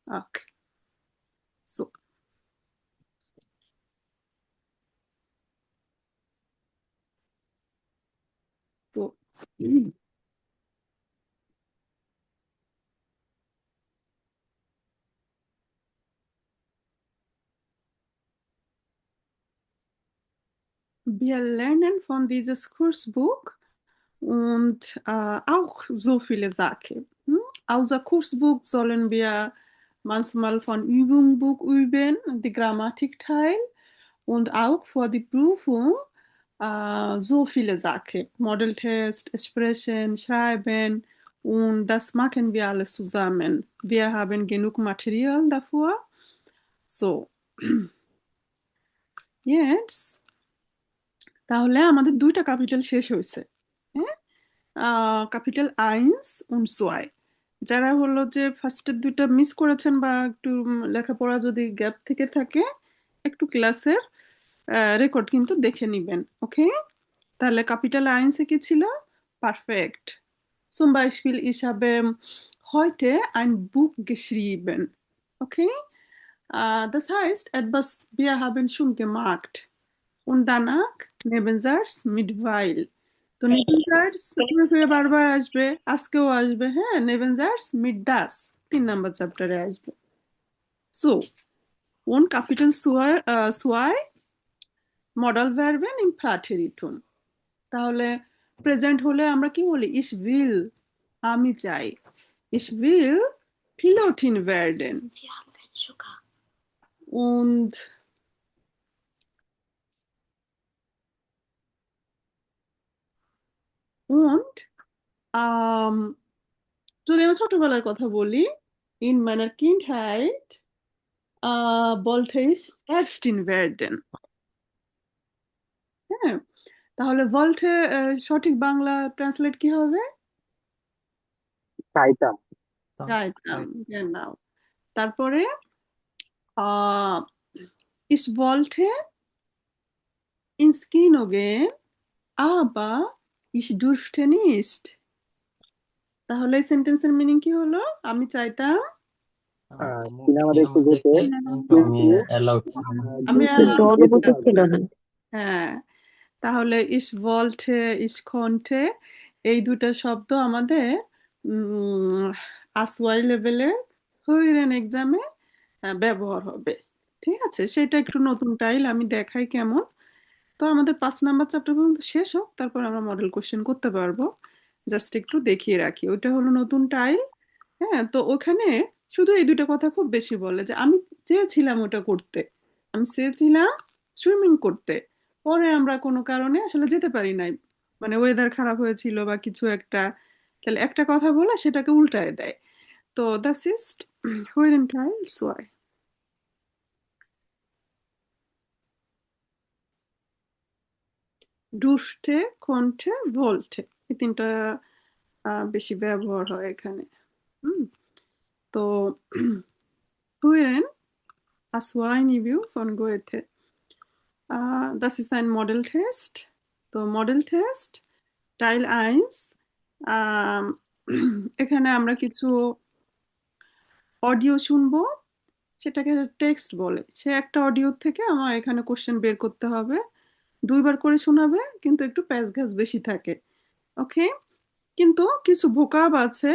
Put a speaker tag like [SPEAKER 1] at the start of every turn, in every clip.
[SPEAKER 1] Okay. So, so wir lernen von dieses Kursbuch und auch so viele Sachen. Außer Kursbuch sollen wir manchmal von Übungsbuch üben, die Grammatikteil und auch vor die Prüfung so viele Sachen. Modeltest, Sprechen, Schreiben und das machen wir alles zusammen. Wir haben genug Material davor. So, jetzt তাহলে আমাদের দুইটা capital শেষ হয়েছে। হ্যাঁ, capital আইন্স und zwei যারা হলো যে ফার্স্টের দুইটা মিস করেছেন বা একটু লেখাপড়া যদি গ্যাপ থেকে থাকে একটু ক্লাসের রেকর্ড কিন্তু দেখে নিবেন। ওকে, তাহলে ক্যাপিটাল আইন্সে কি ছিল? Perfect. Zum Beispiel, ich habe heute ein Buch geschrieben. Okay? Das heißt, etwas wir haben schon gemacht. Und danach Nebensatz mit weil. তো নেবেনজার্স ঘুরে ফিরে বারবার আসবে, আজকেও আসবে। হ্যাঁ, নেবেনজার্স mit das 3 নম্বর চ্যাপ্টারে আসবে। So und Kapitel 2 Modalverben im Präteritum। তাহলে প্রেজেন্ট হলে আমরা কি বলি? Ich will, আমি চাই। Ich will Pilotin werden।
[SPEAKER 2] Wir haben keinen Zucker.
[SPEAKER 1] Und und যদি আমি ছোটবেলার কথা বলি, in meiner Kindheit wollte ich Ärztin werden। হ্যাঁ, তাহলে wollte সঠিক বাংলা ট্রান্সলেট কি হবে?
[SPEAKER 3] চাইতাম।
[SPEAKER 1] চাইতাম, genau। তারপরে ich wollte ins Kino gehen, aber ich durfte nicht। তাহলে এই সেন্টেন্সের মিনিং কি হলো? আমি চাইতাম,
[SPEAKER 3] সিনেমা দেখতে যেতে
[SPEAKER 4] আমি অ্যালাউড
[SPEAKER 1] আমি
[SPEAKER 3] কিন্তু
[SPEAKER 2] অনুমতি ছিল না।
[SPEAKER 1] হ্যাঁ, তাহলে ich wollte, ich konnte এই দুটো শব্দ আমাদের আসওয়াই লেভেলের হইরেন এক্সামে ব্যবহার হবে। ঠিক আছে, সেটা একটু নতুন টাইল আমি দেখাই কেমন। তো আমাদের 5 নম্বর চ্যাপ্টার পর্যন্ত শেষ হোক, তারপর আমরা মডেল কোশ্চেন করতে পারবো। জাস্ট একটু দেখিয়ে রাখি, ওইটা হলো নতুন টাইল। হ্যাঁ, তো ওখানে শুধু এই দুটো কথা খুব বেশি বলে যে আমি চেয়েছিলাম ওটা করতে, আমি চেয়েছিলাম সুইমিং করতে, পরে আমরা কোনো কারণে আসলে যেতে পারি নাই, মানে ওয়েদার খারাপ হয়েছিল বা কিছু একটা, তাহলে একটা কথা বলে সেটাকে উল্টায় দেয়। তো das ist hören Teil 2। durfte, konnte, wollte এই তিনটা বেশি ব্যবহার হয় এখানে। তো hören as ein Review von Goethe। Das ist ein Modeltest। তো মডেল টেস্ট টাইল 1। এখানে আমরা কিছু অডিও শুনবো, সেটাকে টেক্সট বলে। সে একটা অডিও থেকে আমার এখানে কোশ্চেন বের করতে হবে, 2বার করে শোনাবে, কিন্তু একটু প্যাচ ঘ্যাস বেশি থাকে। ওকে, কিন্তু কিছু ভোকাব আছে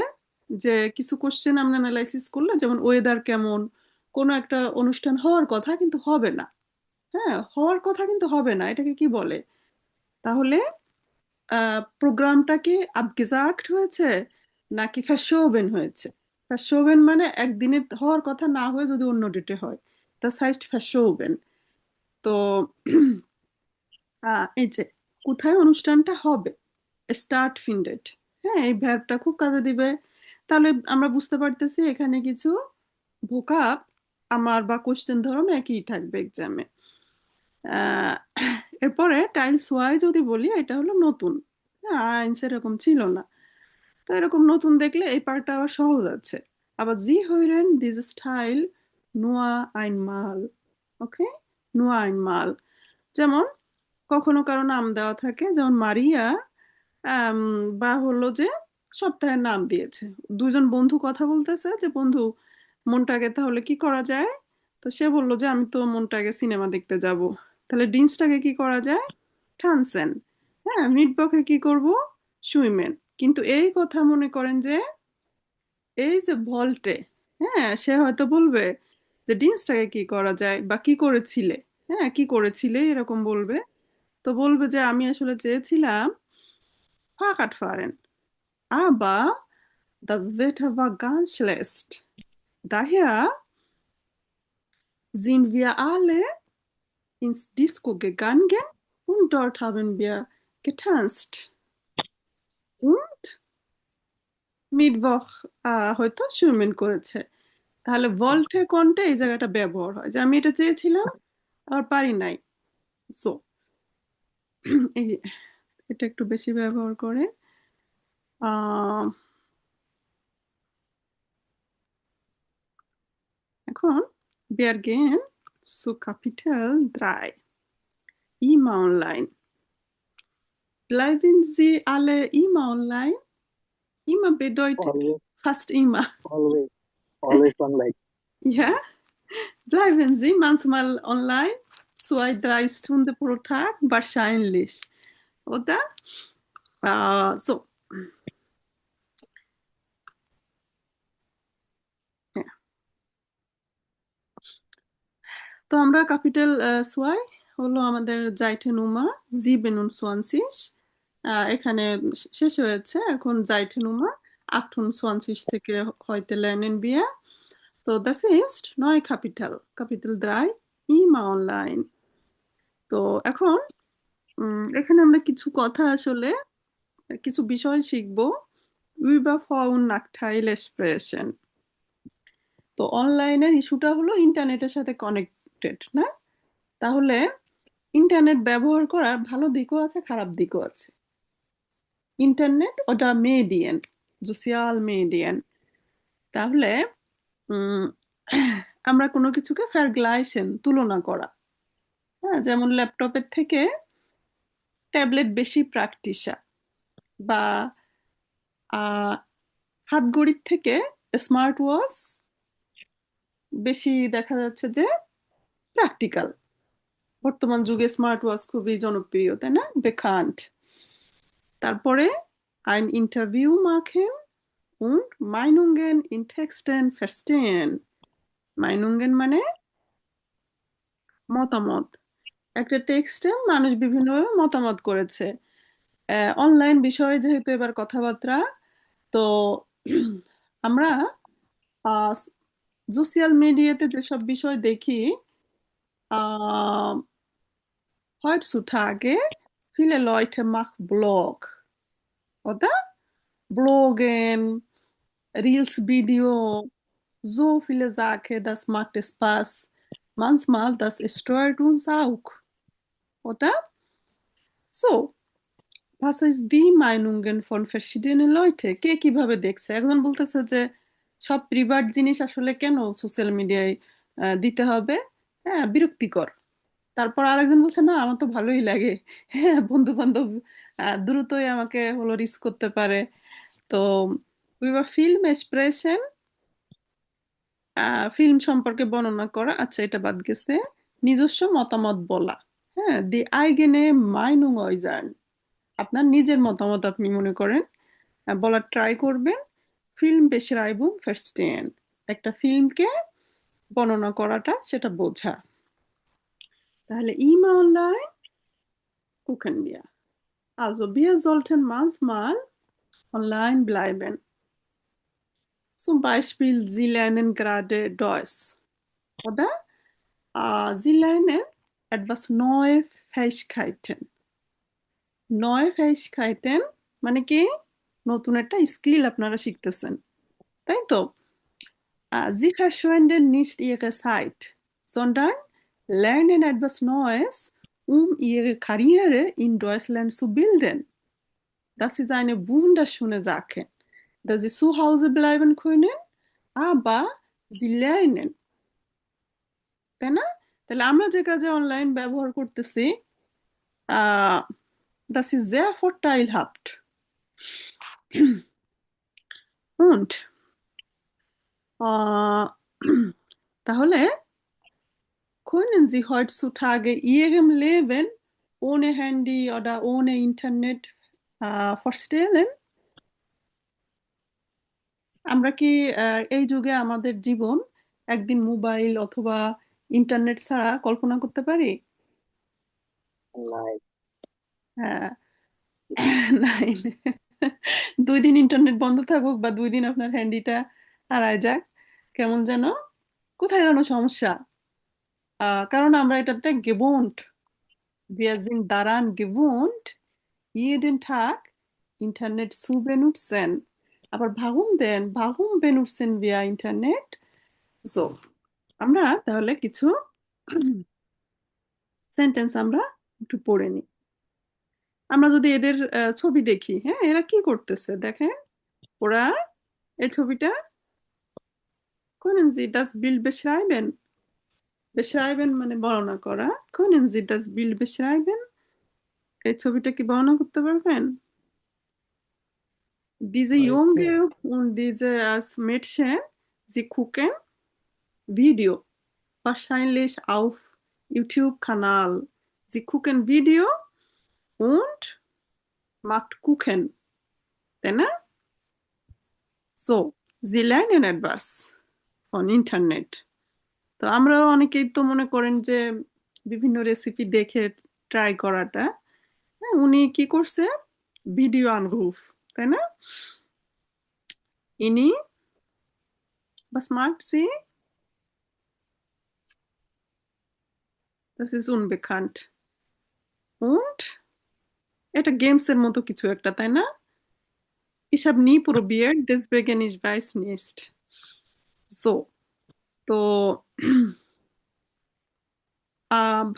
[SPEAKER 1] যে কিছু কোশ্চেন আমরা অ্যানালাইসিস করলে, যেমন ওয়েদার কেমন, কোনো একটা অনুষ্ঠান হওয়ার কথা কিন্তু হবে না। হ্যাঁ, হওয়ার কথা কিন্তু হবে না, এটাকে কি বলে? তাহলে প্রোগ্রামটা কি abgesagt হয়েছে নাকি verschoben হয়েছে? verschoben মানে একদিনের হওয়ার কথা না হয়ে যদি অন্য ডেটে হয়, das heißt verschoben। তো এই যে কোথায় অনুষ্ঠানটা হবে, স্টার্ট ফিন্ডেড। হ্যাঁ, এই ভ্যাবটা খুব কাজে দিবে। তাহলে আমরা বুঝতে পারতেছি এখানে কিছু ভোকাব আমার বা কোশ্চেন ধরন একই থাকবে এক্সামে। এরপরে টাইলস ওয়াই যদি বলি, এটা হলো নতুন, আইনস এরকম ছিল না। তো এরকম নতুন দেখলে এই পার্টটা আবার সহজ আছে। আবার জি হইরেন দিস স্টাইল নুয়া আইন মাল। ওকে, নুয়া আইন মাল, যেমন কখনো কারো নাম দেওয়া থাকে, যেমন মারিয়া, বা হলো যে সপ্তাহের নাম দিয়েছে। দুজন বন্ধু কথা বলতেছে যে বন্ধু মনটাকে তাহলে কি করা যায়? তো সে বলল যে আমি তো মনটাকে সিনেমা দেখতে যাব। তাহলে ডিন্সটাকে কি করা যায়? ঠানসেন। হ্যাঁ, মিটবকে কি করব? সুইমেন। কিন্তু এই কথা মনে করেন যে এই যে ভল্টে, হ্যাঁ, সে হয়তো বলবে যে ডিন্সটাকে কি করা যায় বা কি করেছিলে, হ্যাঁ, কি করেছিলে এরকম বলবে। তো বলবে যে আমি আসলে চেয়েছিলাম ফাঁকাট ফারেন, aber das Wetter war ganz schlecht. Daher sind wir alle ins Disco gegangen und dort haben wir getanzt. Und মিটবখ হয়তো সুইমিং করেছে। তাহলে ভল্টে কন্টে এই জায়গাটা ব্যবহার হয় যে আমি এটা চেয়েছিলাম আর পারি নাই। সো এই এটা একটু বেশি ব্যবহার করে। আহ, এখন wir gehen zu Kapitel 3 immer online. Bleiben Sie alle immer online? Immer bedeutet
[SPEAKER 3] always
[SPEAKER 1] fast immer.
[SPEAKER 3] always always online.
[SPEAKER 1] Ja, bleiben Sie manchmal online? 2, 3 Stunden pro Tag? Wahrscheinlich. Oder? So. হ্যাঁ, তো আমরা ক্যাপিটাল সোয়াই হলো আমাদের জাইটেনুমা 27, এখানে শেষ হয়েছে। এখন জাইটেনুমা 28 থেকে heute lernen wir. তো das ist neue Kapitel 3 immer online. তো এখন এখানে আমরা কিছু কথা আসলে কিছু বিষয় শিখবো über Vor- und Nachteile sprechen. তো অনলাইনের ইস্যুটা হলো ইন্টারনেটের সাথে কানেক্টেড, না? তাহলে ইন্টারনেট ব্যবহার করার ভালো দিকও আছে, খারাপ দিকও আছে। ইন্টারনেট ওটা মেডিয়ান, সোশ্যাল মেডিয়ান। তাহলে উম, আমরা কোনো কিছুকে ভার্গলাইসেন, তুলনা করা। হ্যাঁ, যেমন ল্যাপটপের থেকে ট্যাবলেট বেশি প্র্যাকটিসা, বা হাতঘড়ির থেকে স্মার্ট ওয়াচ বেশি দেখা যাচ্ছে যে প্র্যাকটিক্যাল। বর্তমান যুগে স্মার্ট ওয়াচ খুবই জনপ্রিয়, তাই না? বেকান্ট। তারপরে ein Interview machen und Meinungen in Texten verstehen. Meinungen মানে মতামত। একটা টেক্সটে মানুষ বিভিন্নভাবে মতামত করেছে। অনলাইন বিষয়ে যেহেতু এবার কথাবার্তা, তো আমরা সোশ্যাল মিডিয়াতে যেসব বিষয় দেখি, আহ, heutzutage viele Leute machen Blog, oder? Bloggen, Reels-Video, so viele Sachen, das macht Spaß. Manchmal, das stört uns auch, oder? So, was ist die Meinungen von verschiedenen Leuten? কে কিভাবে দেখছে? একজন বলতেছে যে সব প্রিভাট জিনিস আসলে কেন সোশ্যাল মিডিয়ায় দিতে হবে, হ্যাঁ, বিরক্তিকর। তারপর আরেকজন বলছে না, আমার তো ভালোই লাগে, হ্যাঁ, বন্ধু বান্ধব দ্রুতই আমাকে হলো রিস্ক করতে পারে। তো উইবার ফিল্ম এক্সপ্রেশন, ফিল্ম সম্পর্কে বর্ণনা করা, আচ্ছা এটা বাদ গেছে। নিজস্ব মতামত বলা, হ্যাঁ, দি আইগেনে মাইনুং অয়জান, আপনার নিজের মতামত আপনি মনে করেন বলার ট্রাই করবেন। ফিল্ম বেশরাইবুং ভার্স্টেন, একটা ফিল্মকে বর্ণনা করাটা, সেটা বোঝা। তাহলে ইমা online gucken wir. Also wir sollten manchmal online bleiben. Zum Beispiel, Sie lernen gerade Deutsch, oder? Sie lernen etwas neue Fähigkeiten. Neue Fähigkeiten মানে কি? নতুন একটা স্কিল আপনারা শিখতেছেন, তাই তো? Sie verschwenden nicht ihre Zeit, sondern lernen etwas Neues, um ihre Karriere in Deutschland zu bilden. Das ist eine wunderschöne Sache, dass sie zu Hause bleiben können, aber sie lernen, তাই না? তাহলে আমরা যে কাজে online ব্যবহার করতেছি, আহ das ist sehr vorteilhaft. Und তাহলে können Sie heutzutage Ihrem Leben ohne Handy oder ohne Internet vorstellen? আমরা কি এই যুগে আমাদের জীবন একদিন মোবাইল অথবা ইন্টারনেট ছাড়া কল্পনা করতে পারি?
[SPEAKER 3] নাই।
[SPEAKER 1] হ্যাঁ। নাই। 2 দিন ইন্টারনেট বন্ধ থাকুক বা 2 দিন আপনার হ্যান্ডিটা হারায় যাক, কেমন যেন কোথায় যেন সমস্যা। কারণ আমরা এটাতে gewohnt, wir sind daran gewohnt, jeden Tag Internet zu benutzen. Aber warum benutzen wir Internet? So, আমরা তাহলে কিছু সেন্টেন্স আমরা একটু পড়ে নিই। আমরা যদি এদের ছবি দেখি, হ্যাঁ, এরা কি করতেছে দেখেন। ওরা এই ছবিটা können Sie das Bild beschreiben? Beschreiben মানে বর্ণনা করা। können Sie das Bild beschreiben? এই ছবিটা কি বর্ণনা করতে পারবেন? Diese Junge und dieses Mädchen, sie gucken Video, wahrscheinlich auf YouTube-Kanal. Sie gucken Video und macht gucken, তাই না? So, sie lernen etwas von Internet. তো আমরাও অনেকেই তো মনে করেন যে বিভিন্ন রেসিপি দেখে ট্রাই করাটা, হ্যাঁ, উনি কি করছে, ভিডিও আনরুফ, তাই না? ইনি was macht sie? Das ist unbekannt. Und এটা গেমসের মতো কিছু একটা, তাই না? Ich habe nie probiert, deswegen ich weiß nicht. So, তো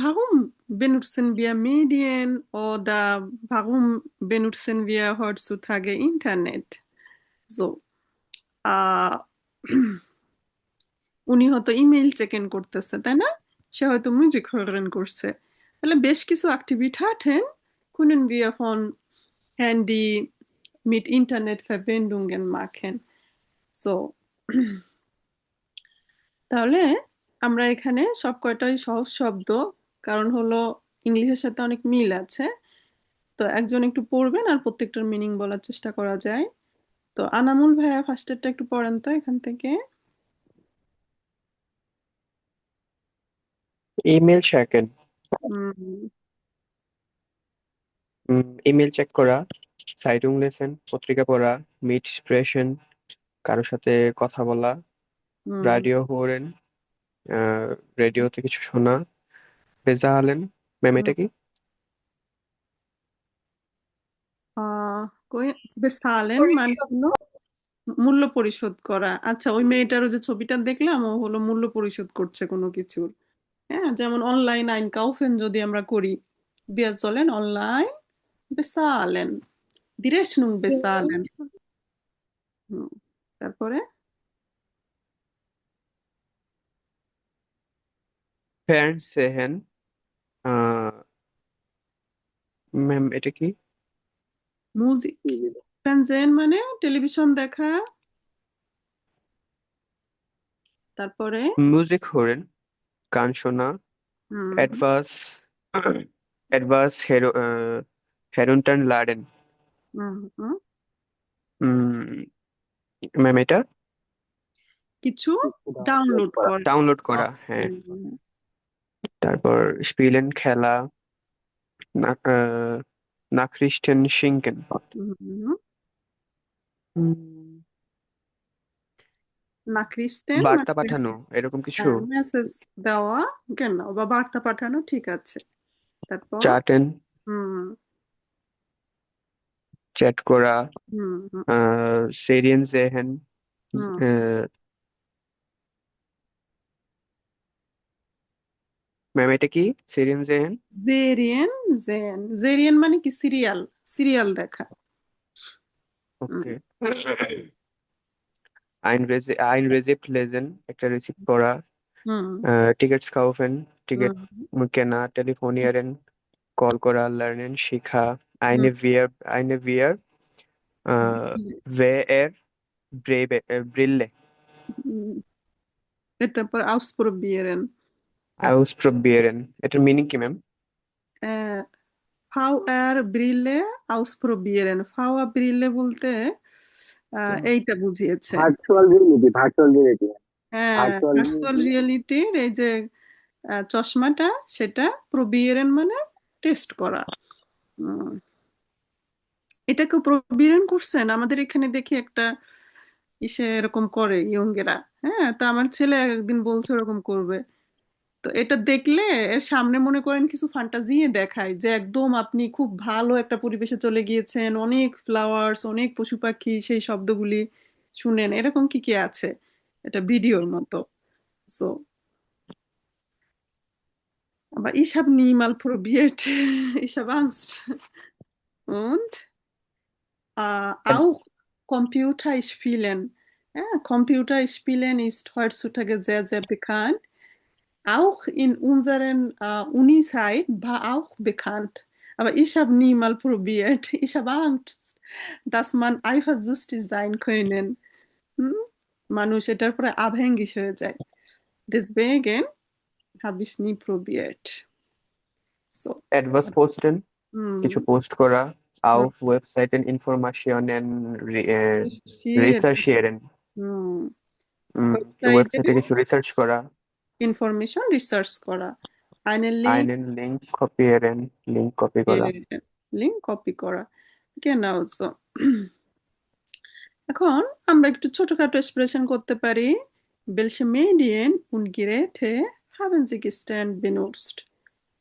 [SPEAKER 1] warum benutzen wir Medien oder warum benutzen wir heutzutage Internet? So, আহ, উনি হয়তো ইমেইল চেক ইন করতেছে, তাই না? সে হয়তো মিউজিক hören করছে। তাহলে বেশ কিছু Aktivitäten können wir von Handy mit Internetverbindungen machen. So, তাহলে আমরা এখানে সব কয়টাই সহজ শব্দ, কারণ হলো ইংলিশের সাথে অনেক মিল আছে। তো একজন একটু পড়বেন আর প্রত্যেকটার মিনিং বলার চেষ্টা করা যায়। তো আনামুল ভাইয়া ফার্স্টেরটা একটু পড়েন তো এখান থেকে।
[SPEAKER 5] ইমেল চেকেন,
[SPEAKER 1] হুম,
[SPEAKER 5] ইমেল চেক করা, সাইটুং লেসেন পত্রিকা পড়া, মিট স্প্রেশন কারোর সাথে কথা বলা,
[SPEAKER 1] হুম,
[SPEAKER 5] রাডিও হোরেন রেডিওতে কিছু শোনা, বেজাহালেন ম্যাম
[SPEAKER 1] হুম।
[SPEAKER 5] এটা কি?
[SPEAKER 1] আহ, বেসালেন মানে হলো মূল্য পরিশোধ করা। আচ্ছা, ওই মেয়েটারও যে ছবিটা দেখলাম, ও হলো মূল্য পরিশোধ করছে কোনো কিছুর। হ্যাঁ, যেমন অনলাইন আইনকাউফেন যদি আমরা করি, wir sollen online bezahlen, die Rechnung bezahlen. হুম, তারপরে
[SPEAKER 5] ফ্যান সেহেন ম্যাম এটা কি?
[SPEAKER 1] মিউজিক,
[SPEAKER 3] টিভি
[SPEAKER 1] ফেনজেন মানে টেলিভিশন দেখা। তারপরে
[SPEAKER 5] মিউজিক হোরেন গান শোনা,
[SPEAKER 1] হুম,
[SPEAKER 5] অ্যাডভার্স অ্যাডভার্স হেরুনটান লাডেন
[SPEAKER 1] হুম, হুম,
[SPEAKER 5] ম্যাম এটা
[SPEAKER 1] কিছু
[SPEAKER 3] ডাউনলোড
[SPEAKER 1] ডাউনলোড
[SPEAKER 3] করা।
[SPEAKER 1] করা।
[SPEAKER 5] ডাউনলোড করা, হ্যাঁ।
[SPEAKER 1] হুম,
[SPEAKER 5] তারপর স্পিলেন খেলা, নাকরিস্টেন শিঙ্কেন,
[SPEAKER 1] হুম, না ক্রিস্টেন
[SPEAKER 5] বার্তা
[SPEAKER 1] মানে
[SPEAKER 5] পাঠানো এরকম কিছু,
[SPEAKER 1] মেসেজ দেওয়া, কেন বা বার্তা পাঠানো, ঠিক আছে। তারপর
[SPEAKER 5] চাটেন
[SPEAKER 1] হুম,
[SPEAKER 5] চ্যাট করা,
[SPEAKER 1] হুম, হুম,
[SPEAKER 5] সেরিয়েন জেহেন
[SPEAKER 1] হুম।
[SPEAKER 5] ম্যাম এটা কি? সেরিয়েন জেহেন
[SPEAKER 1] জেরিয়েন, জেরিয়েন মানে কি সিরিয়াল, সিরিয়াল দেখা। হুম,
[SPEAKER 5] ওকে। আইন রেজিপ্ট লেজেন একটা রিসিপ্ট পড়া,
[SPEAKER 1] হুম,
[SPEAKER 5] টিকিটস কাউফেন টিকিট
[SPEAKER 1] হুম,
[SPEAKER 5] কেনা, টেলিফোনিয়ারেন কল করা, লার্নেন শিখা,
[SPEAKER 1] হুম,
[SPEAKER 5] আইনে ভিয়ার ভে এর ব্রিলে
[SPEAKER 1] হুম। এটার পর ausprobieren
[SPEAKER 5] ausprobieren এটার মিনিং কি ma'am?
[SPEAKER 1] VR Brille ausprobieren VR Brille বলতে এইটা বুঝিয়েছে।
[SPEAKER 3] ভার্চুয়াল রিয়েলিটি
[SPEAKER 1] হ্যাঁ,
[SPEAKER 3] ভার্চুয়াল
[SPEAKER 1] ভার্চুয়াল রিয়েলিটির এই যে চশমাটা, সেটা প্রবিয়েরেন মানে টেস্ট করা। উম, এটাকে প্রবিয়েরেন করছেন আমাদের এখানে, দেখি একটা ইসে এরকম করে ইয়ংেরা। হ্যাঁ, তো আমার ছেলে একদিন বলছে ওরকম করবে। তো এটা দেখলে এর সামনে মনে করেন কিছু ফান্টাজিয়ে দেখায় যে একদম আপনি খুব ভালো একটা পরিবেশে চলে গিয়েছেন, অনেক ফ্লাওয়ার্স, অনেক পশু পাখি, সেই শব্দগুলি শুনেন, এরকম কি কি আছে, এটা ভিডিওর মতো। So aber ich habe nie mal probiert. Ich habe Angst. Und auch Computer spielen. Ja, Computer spielen ist heutzutage sehr, sehr bekannt. Auch in unseren Uni-Zeit war auch bekannt. Aber ich habe nie mal probiert. Ich habe Angst, dass man eifersüchtig sein können. হুম? মানুষ এটার পরে abhängig হয়ে যায়। Deswegen habe ich nie probiert. So.
[SPEAKER 5] Advance পোস্টেন
[SPEAKER 1] হুম,
[SPEAKER 5] কিছু post করা,
[SPEAKER 1] হুম,
[SPEAKER 5] auf Webseiten Informationen
[SPEAKER 1] share,
[SPEAKER 5] recherchieren
[SPEAKER 1] হুম, ওয়েবসাইটে
[SPEAKER 5] ওয়েবসাইটে কিছু রিসার্চ করা,
[SPEAKER 1] ইনফরমেশন রিসার্চ করা, einen Link,
[SPEAKER 5] einen Link kopieren link copy করা।
[SPEAKER 1] লিঙ্ক কপি করা, genau so. এখন আমরা একটু ছোটখাটো এক্সপ্রেশন করতে পারি। Welche Medien und Geräte haben Sie gestern benutzt?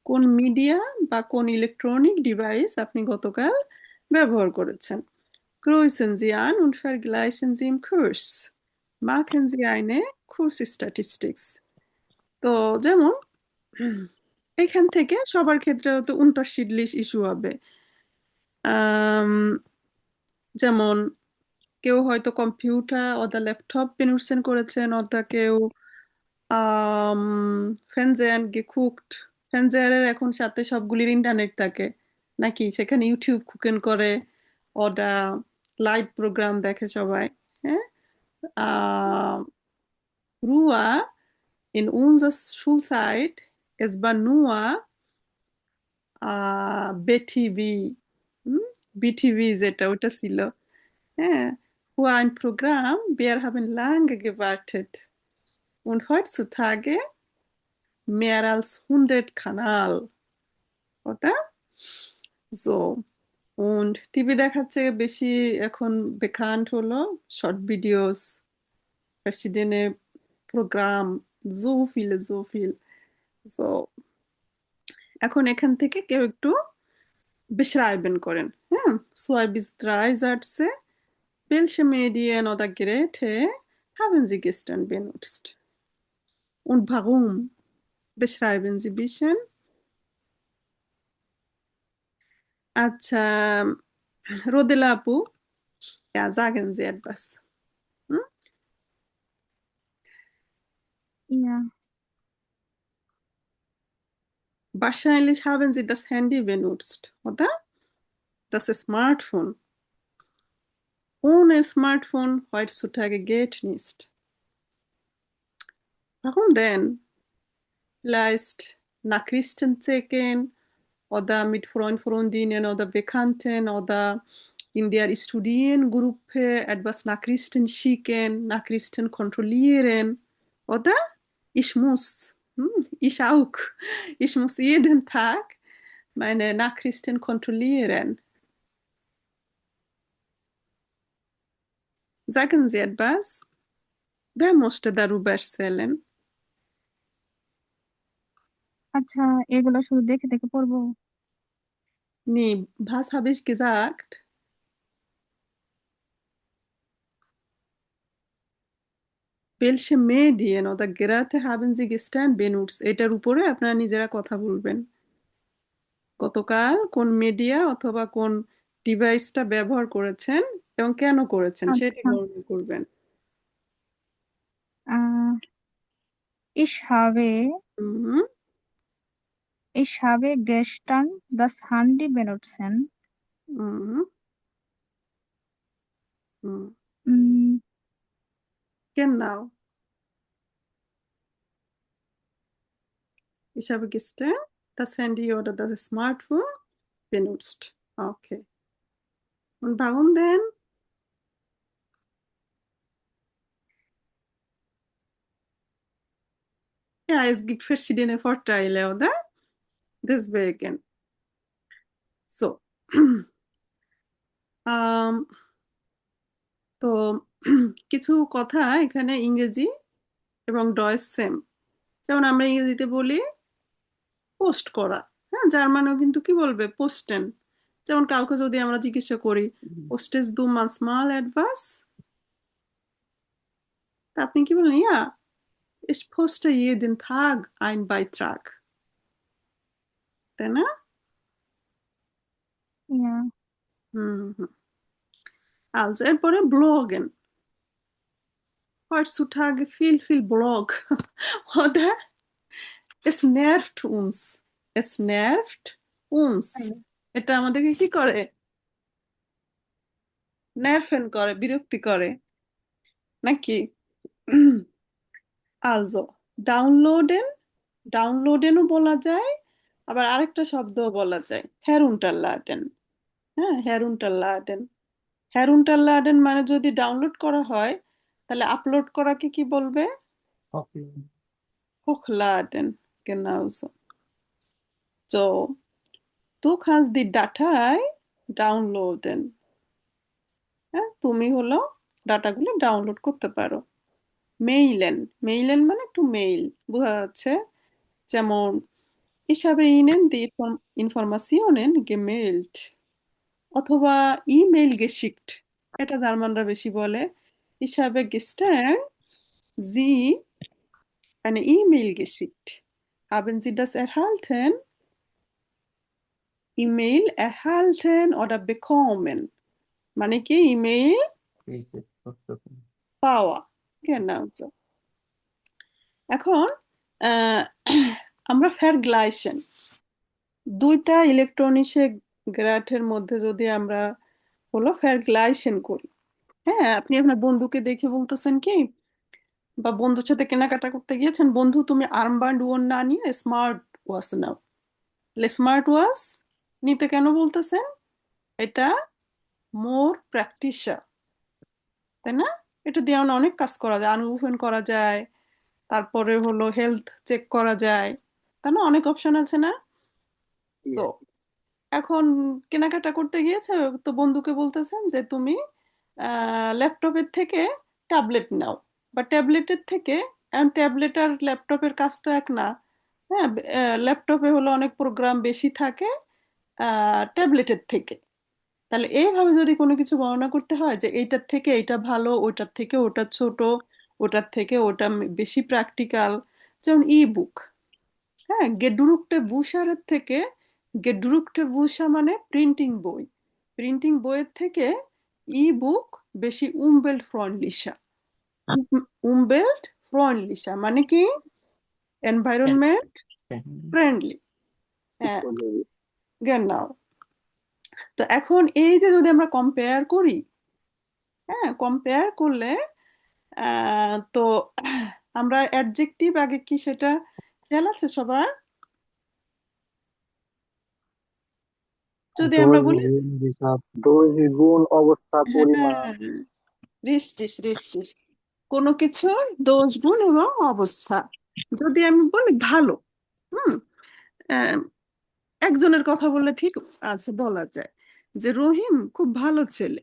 [SPEAKER 1] কোন মিডিয়া বা কোন ইলেকট্রনিক ডিভাইস আপনি গতকাল ব্যবহার করেছেন? Kreuzen Sie an und vergleichen Sie im Kurs. Machen Sie eine Kursstatistik. তো যেমন এখান থেকে সবার ক্ষেত্রে হয়তো unterschiedlich ইস্যু হবে। আম, যেমন কেউ হয়তো কম্পিউটার অথবা ল্যাপটপ benutzen করেছেন, অথবা কেউ ফেনজেন গেকুকট। ফেনজেয়ারের এখন সাথে সবগুলির ইন্টারনেট থাকে নাকি, সেখানে ইউটিউব কুকেন করে, ওটা লাইভ প্রোগ্রাম দেখে সবাই। হ্যাঁ, Ruhe in unserer Schulzeit, es war nur BTV, BTV যেটা ওটা ছিল। হ্যাঁ, war ein Programm, wir haben lange gewartet. Und heutzutage mehr als 100 Kanal, oder? So. Und TV দেখার চেয়ে বেশি এখন bekannt হলো short videos, verschiedene Programm, so viele, so viel. So. এখন এখান থেকে কেউ একটু beschreiben করেন। হ্যাঁ, zwei bis drei Sätze. Welche Medien oder Geräte haben Sie gestern benutzt? Und warum? Beschreiben Sie ein bisschen. আচ্ছা, রোদেলা আপু, ja, sagen Sie etwas. Hm?
[SPEAKER 6] Ja,
[SPEAKER 1] Wahrscheinlich haben Sie das Handy benutzt, oder? Das Smartphone. Ohne Smartphone heutzutage geht nicht. Warum denn? Vielleicht Nachrichten checken oder mit Freundinnen oder Bekannten oder in der Studiengruppe etwas Nachrichten schicken, Nachrichten kontrollieren, oder? Ich muss, ich auch, ich muss jeden Tag meine Nachrichten kontrollieren. Sagen Sie etwas? Wer möchte darüber erzählen?
[SPEAKER 6] আচ্ছা, এগুলো শুধু দেখে দেখে পড়বো?
[SPEAKER 1] Nee, was habe ich gesagt? Welche Medien oder Geräte haben Sie gestern benutzt? এটার উপরে আপনারা নিজেরা কথা বলবেন। গতকাল কোন মিডিয়া অথবা কোন ডিভাইসটা ব্যবহার করেছেন এবং কেন করেছেন সেটি
[SPEAKER 6] আচ্ছা,
[SPEAKER 1] বর্ণনা করবেন।
[SPEAKER 6] আহ, ich habe,
[SPEAKER 1] হুম,
[SPEAKER 6] ich habe gestern das Handy benutzen.
[SPEAKER 1] হুম, হুম।
[SPEAKER 6] উম,
[SPEAKER 1] Genau. Ich habe gestern das Handy oder das Smartphone benutzt. Okay. Und warum denn? Ja, es gibt verschiedene Vorteile, oder? Deswegen. So. আম, তো কিছু কথা এখানে ইংরেজি এবং ডয়েস সেম। যেমন আমরা ইংরেজিতে বলি পোস্ট করা, হ্যাঁ, জার্মানও কিন্তু কি বলবে পোস্টেন। যেমন কাউকে যদি আমরা জিজ্ঞাসা করি পোস্টেস দু মানসমাল অ্যাডভাস, তা আপনি কি বলেন? ইয়া ich poste jeden Tag ein Beitrag, তাই না?
[SPEAKER 6] Ja.
[SPEAKER 1] হুম। Also এরপরে ব্লগেন, heutzutage viel Blog oder es nervt uns, es nervt uns, এটা আমাদেরকে কি করে? নার্ভেন করে, বিরক্তি করে নাকি? Also ডাউনলোডেন, ডাউনলোডেনও বলা যায়, আবার আরেকটা শব্দও বলা যায় herunterladen। হ্যাঁ, herunterladen, herunterladen মানে যদি ডাউনলোড করা হয় তাহলে আপলোড করাকে কি বলবে?
[SPEAKER 4] Offline.
[SPEAKER 1] hochladen, genau so। So, du kannst die Datei downloaden, হ্যাঁ, তুমি হলো ডাটাগুলো ডাউনলোড করতে পারো। মেইলেন, মেইলেন মানে টু মেইল বোঝা যাচ্ছে। যেমন ich habe Ihnen die Informationen gemailt, অথবা ইমেইল geschickt, এটা জার্মানরা বেশি বলে। ich habe gestern Sie eine E-Mail geschickt, haben Sie das erhalten? E-Mail erhalten oder bekommen মানে কি ইমেইল
[SPEAKER 4] Receive.
[SPEAKER 1] পাওয়া, genau so। এখন আহ, আমরা ভার্গলাইসেন, দুইটা ইলেকট্রনিক্সে গ্রাফের মধ্যে যদি আমরা হলো ভার্গলাইসেন করি, হ্যাঁ, আপনি আপনার বন্ধুকে দেখে বলতেছেন কি, বা বন্ধুর সাথে কেনাকাটা করতে গিয়েছেন, বন্ধু তুমি আর্মবান্ড ওয়ান না নিয়ে স্মার্ট ওয়াচ নাও। স্মার্ট ওয়াচ নিতে কেন বলতেছেন? এটা মোর প্র্যাকটিশার, তাই না? এটা দিয়ে আমরা অনেক কাজ করা যায়, আনউফেন করা যায়, তারপরে হলো হেলথ চেক করা যায়, তাই না? অনেক অপশন আছে না? সো এখন কেনাকাটা করতে গিয়েছে, তো বন্ধুকে বলতেছেন যে তুমি ল্যাপটপের থেকে ট্যাবলেট নাও, বা ট্যাবলেটের থেকে, ট্যাবলেট আর ল্যাপটপের কাজ তো এক না, হ্যাঁ, ল্যাপটপে হলো অনেক প্রোগ্রাম বেশি থাকে ট্যাবলেটের থেকে। তাহলে এইভাবে যদি কোনো কিছু বর্ণনা করতে হয় যে এইটার থেকে এইটা ভালো, ওইটার থেকে ওটা ছোট, ওটার থেকে ওটা বেশি প্র্যাকটিক্যাল, যেমন ই বুক, হ্যাঁ, গেডুরুকটে বুশারের থেকে, গেডুরুকটে বুশা মানে প্রিন্টিং বই, প্রিন্টিং বইয়ের থেকে ই বুক বেশি উমবেল্ট ফ্রেন্ডলিশা, উমবেল্ট ফ্রেন্ডলিশা মানে কি এনভায়রনমেন্ট ফ্রেন্ডলি, হ্যাঁ, genau। তো এখন এই যে যদি আমরা কম্পেয়ার করি, হ্যাঁ, কম্পেয়ার করলে তো আমরা অ্যাডজেক্টিভ আগে কি সেটা খেয়াল আছে সবার? যদি আমরা বলি
[SPEAKER 3] দোষ গুণ অবস্থা পরিমাণ,
[SPEAKER 1] হ্যাঁ, রিস্টিস রিস্টিস, কোনো কিছু দোষ গুণ এবং অবস্থা। যদি আমি বলি ভালো, হুম, আহ, একজনের কথা বললে ঠিক আছে, বলা যায় যে রহিম খুব ভালো ছেলে,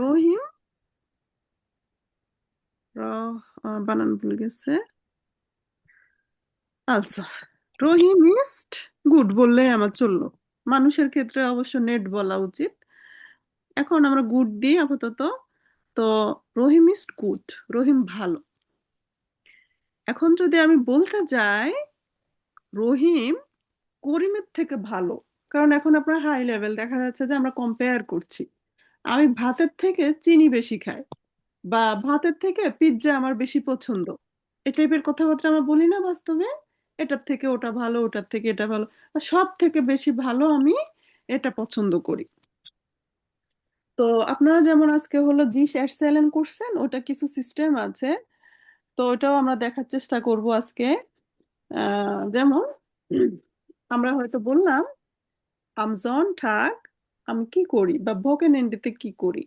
[SPEAKER 1] রহিম বানান ভুলে গেছে, আলসো রহিম ইস্ট গুড বললে আমার চললো। মানুষের ক্ষেত্রে অবশ্য নেট বলা উচিত। এখন আমরা গুড দিই আপাতত। তো রহিম ইজ গুড, রহিম ভালো। এখন যদি আমি বলতে যাই রহিম করিমের থেকে ভালো, কারণ এখন আপনার হাই লেভেল দেখা যাচ্ছে যে আমরা কম্পেয়ার করছি, আমি ভাতের থেকে চিনি বেশি খাই, বা ভাতের থেকে পিৎজা আমার বেশি পছন্দ, এই টাইপের কথাবার্তা আমরা বলি না বাস্তবে? এটার থেকে ওটা ভালো, ওটার থেকে এটা ভালো, আর সব থেকে বেশি ভালো আমি এটা পছন্দ করি। তো আপনারা যেমন আজকে হলো জি এক্সেলেন্ট করছেন, ওটা কিছু সিস্টেম আছে। তো তো ওটাও আমরা দেখার চেষ্টা করব আজকে। যেমন আমরা হয়তো বললাম am Sonntag আমি কি করি বা ভোকেনেন্ডেতে কি করি,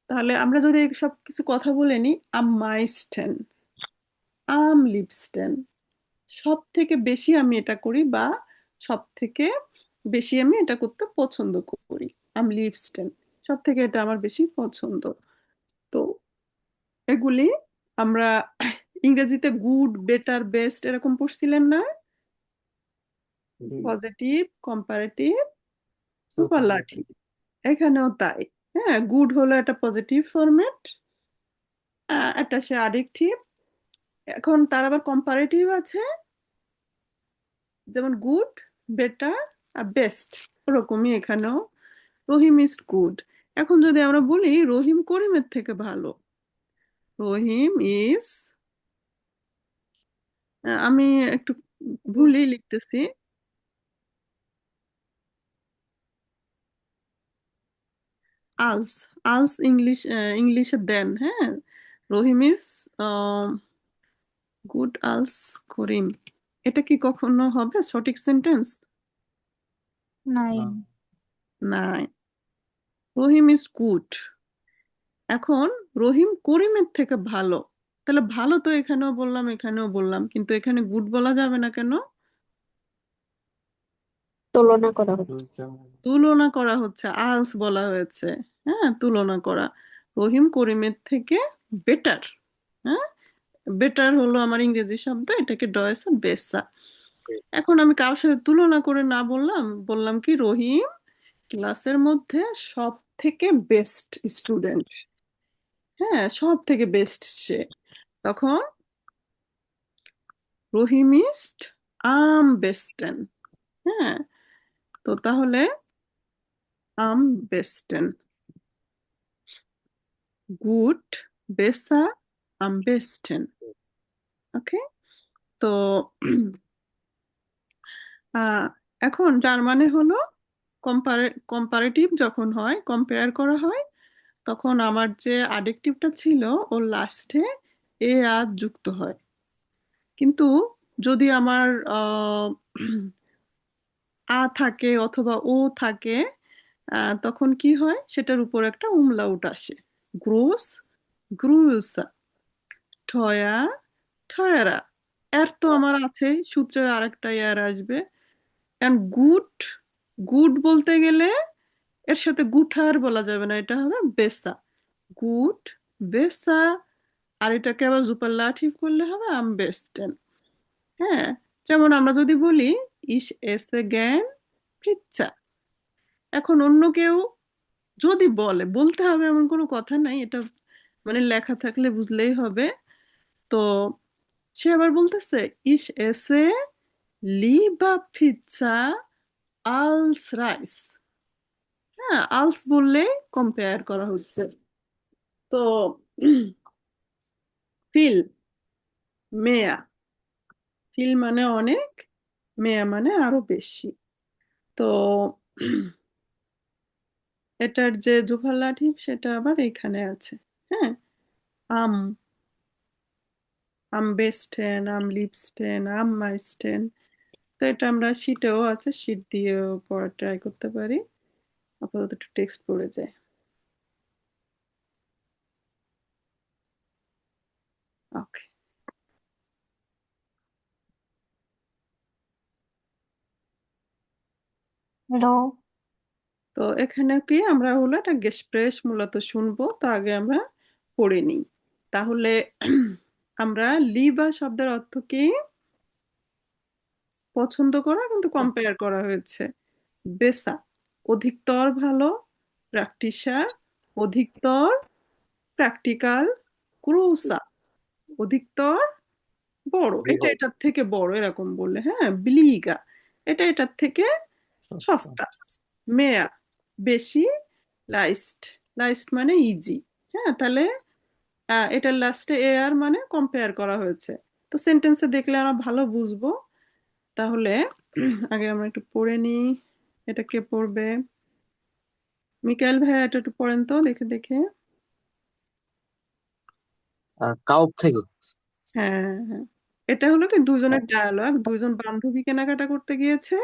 [SPEAKER 1] তাহলে আমরা যদি সব কিছু কথা বলে নিই am meisten, am liebsten, সব থেকে বেশি আমি এটা করি বা সব থেকে বেশি আমি এটা করতে পছন্দ করি, am liebsten, সব থেকে এটা আমার বেশি পছন্দ। তো এগুলি আমরা ইংরেজিতে গুড, বেটার, বেস্ট এরকম পড়ছিলেন না?
[SPEAKER 4] হুম,
[SPEAKER 1] পজিটিভ, কম্পারেটিভ, সুপারলাটিভ,
[SPEAKER 4] superlative,
[SPEAKER 1] এখানেও তাই। হ্যাঁ, গুড হলো একটা পজিটিভ ফরম্যাট, একটা সে অ্যাডজেক্টিভ। এখন তার আবার কম্পারেটিভ আছে, যেমন গুড, বেটার আর বেস্ট, ওরকমই এখানেও। রহিম ইজ গুড। এখন যদি আমরা বলি রহিম করিমের থেকে ভালো, রহিম ইজ, আমি একটু ভুলই লিখতেছি, আলস, আলস ইংলিশে দেন। হ্যাঁ, রহিম ইজ গুড আলস করিম, এটা কি কখনো হবে সঠিক সেন্টেন্স?
[SPEAKER 6] নাইন।
[SPEAKER 4] না,
[SPEAKER 1] না, রহিম ইজ গুড। এখন রহিম করিমের থেকে ভালো, তাহলে ভালো তো এখানেও বললাম এখানেও বললাম, কিন্তু এখানে গুড বলা যাবে না কেন?
[SPEAKER 2] তুলনা করা হচ্ছে।
[SPEAKER 4] দুজন,
[SPEAKER 1] তুলনা করা হচ্ছে, আলস বলা হয়েছে। হ্যাঁ, তুলনা করা। রহিম করিমের থেকে বেটার। হ্যাঁ, বেটার হলো আমার ইংরেজি শব্দ, এটাকে ডয়েসা বেসা। এখন আমি কার সাথে তুলনা করে না বললাম, বললাম কি রহিম ক্লাসের মধ্যে সব থেকে বেস্ট স্টুডেন্ট। হ্যাঁ, সব থেকে বেস্ট সে। তখন রহিম ইজ আম বেস্টেন। হ্যাঁ, তো তাহলে আম বেস্টেন, গুড, বেসা, আম বেস্টেন। ওকে, তো আহ, এখন যার মানে হলো কম্পারেটিভ যখন হয়, কম্পেয়ার করা হয়, তখন আমার যে অ্যাডজেক্টিভটা ছিল ওর লাস্টে এ আর যুক্ত হয়। কিন্তু যদি আমার আ থাকে অথবা ও থাকে, তখন কি হয়, সেটার উপর একটা উমলাউট আসে। গ্রোস, গ্রুসা, ঠয়া, ঠয়ারা। এর তো আমার আছে, সূত্রের আরেকটা ইয়ার আসবে। এন্ড গুড, গুড বলতে গেলে এর সাথে গুঠার বলা যাবে না, এটা হবে বেসা, গুড, বেসা। আর এটাকে আবার সুপারলাটিভ করলে হবে আম বেস্টেন। হ্যাঁ, যেমন আমরা যদি বলি ইস এসে জ্ঞান পিচ্চা, এখন অন্য কেউ যদি বলে, বলতে হবে এমন কোনো কথা নাই, এটা মানে লেখা থাকলে বুঝলেই হবে। তো সে আবার বলতেছে ইস এসে লিবা পিৎজা আলস রাইস। হ্যাঁ, আলস বললে কম্পেয়ার করা হচ্ছে। তো ফিল, মেয়া, ফিল মানে অনেক, মেয়া মানে আরো বেশি। তো এটার যে জুফালাটিভ সেটা আবার এখানে আছে। হ্যাঁ, আম, আম বেস্টেন, আম লিপস্টেন, আম মাইস্টেন। তো এটা আমরা শীটেও আছে, শীট দিয়েও পড়া ট্রাই করতে পারি। আপাতত একটু টেক্সট পড়ে যায়। ওকে,
[SPEAKER 2] হ্যালো।
[SPEAKER 1] তো এখানে কি আমরা হলো একটা গেস্প্রেস মূলত শুনবো, তো আগে আমরা পড়ে নিই। তাহলে আমরা লিবা শব্দের অর্থ কি? পছন্দ করা, কিন্তু কম্পেয়ার করা হয়েছে। বেসা, অধিকতর ভালো, প্র্যাকটিসার, অধিকতর, প্র্যাকটিক্যাল, ক্রোসা, অধিকতর বড়, এটা
[SPEAKER 3] বৃহৎ,
[SPEAKER 1] এটার থেকে বড় এরকম বললে। হ্যাঁ, বিলিগা, এটা এটার থেকে
[SPEAKER 4] সস্তা,
[SPEAKER 1] সস্তা। মেয়া, বেশি, লাইস্ট, লাইস্ট মানে ইজি। হ্যাঁ, তাহলে এটার লাস্টে এ আর মানে কম্পেয়ার করা হয়েছে। তো সেন্টেন্সে দেখলে আমরা ভালো বুঝবো। তাহলে আগে আমরা একটু পড়ে নিই। এটা কে পড়বে? মিকাইল ভাইয়া, এটা একটু পড়েন তো দেখে দেখে।
[SPEAKER 3] কাউপ থেকে
[SPEAKER 1] হ্যাঁ, হ্যাঁ, এটা হলো কি দুজনের ডায়ালগ, দুজন বান্ধবী কেনাকাটা করতে গিয়েছে,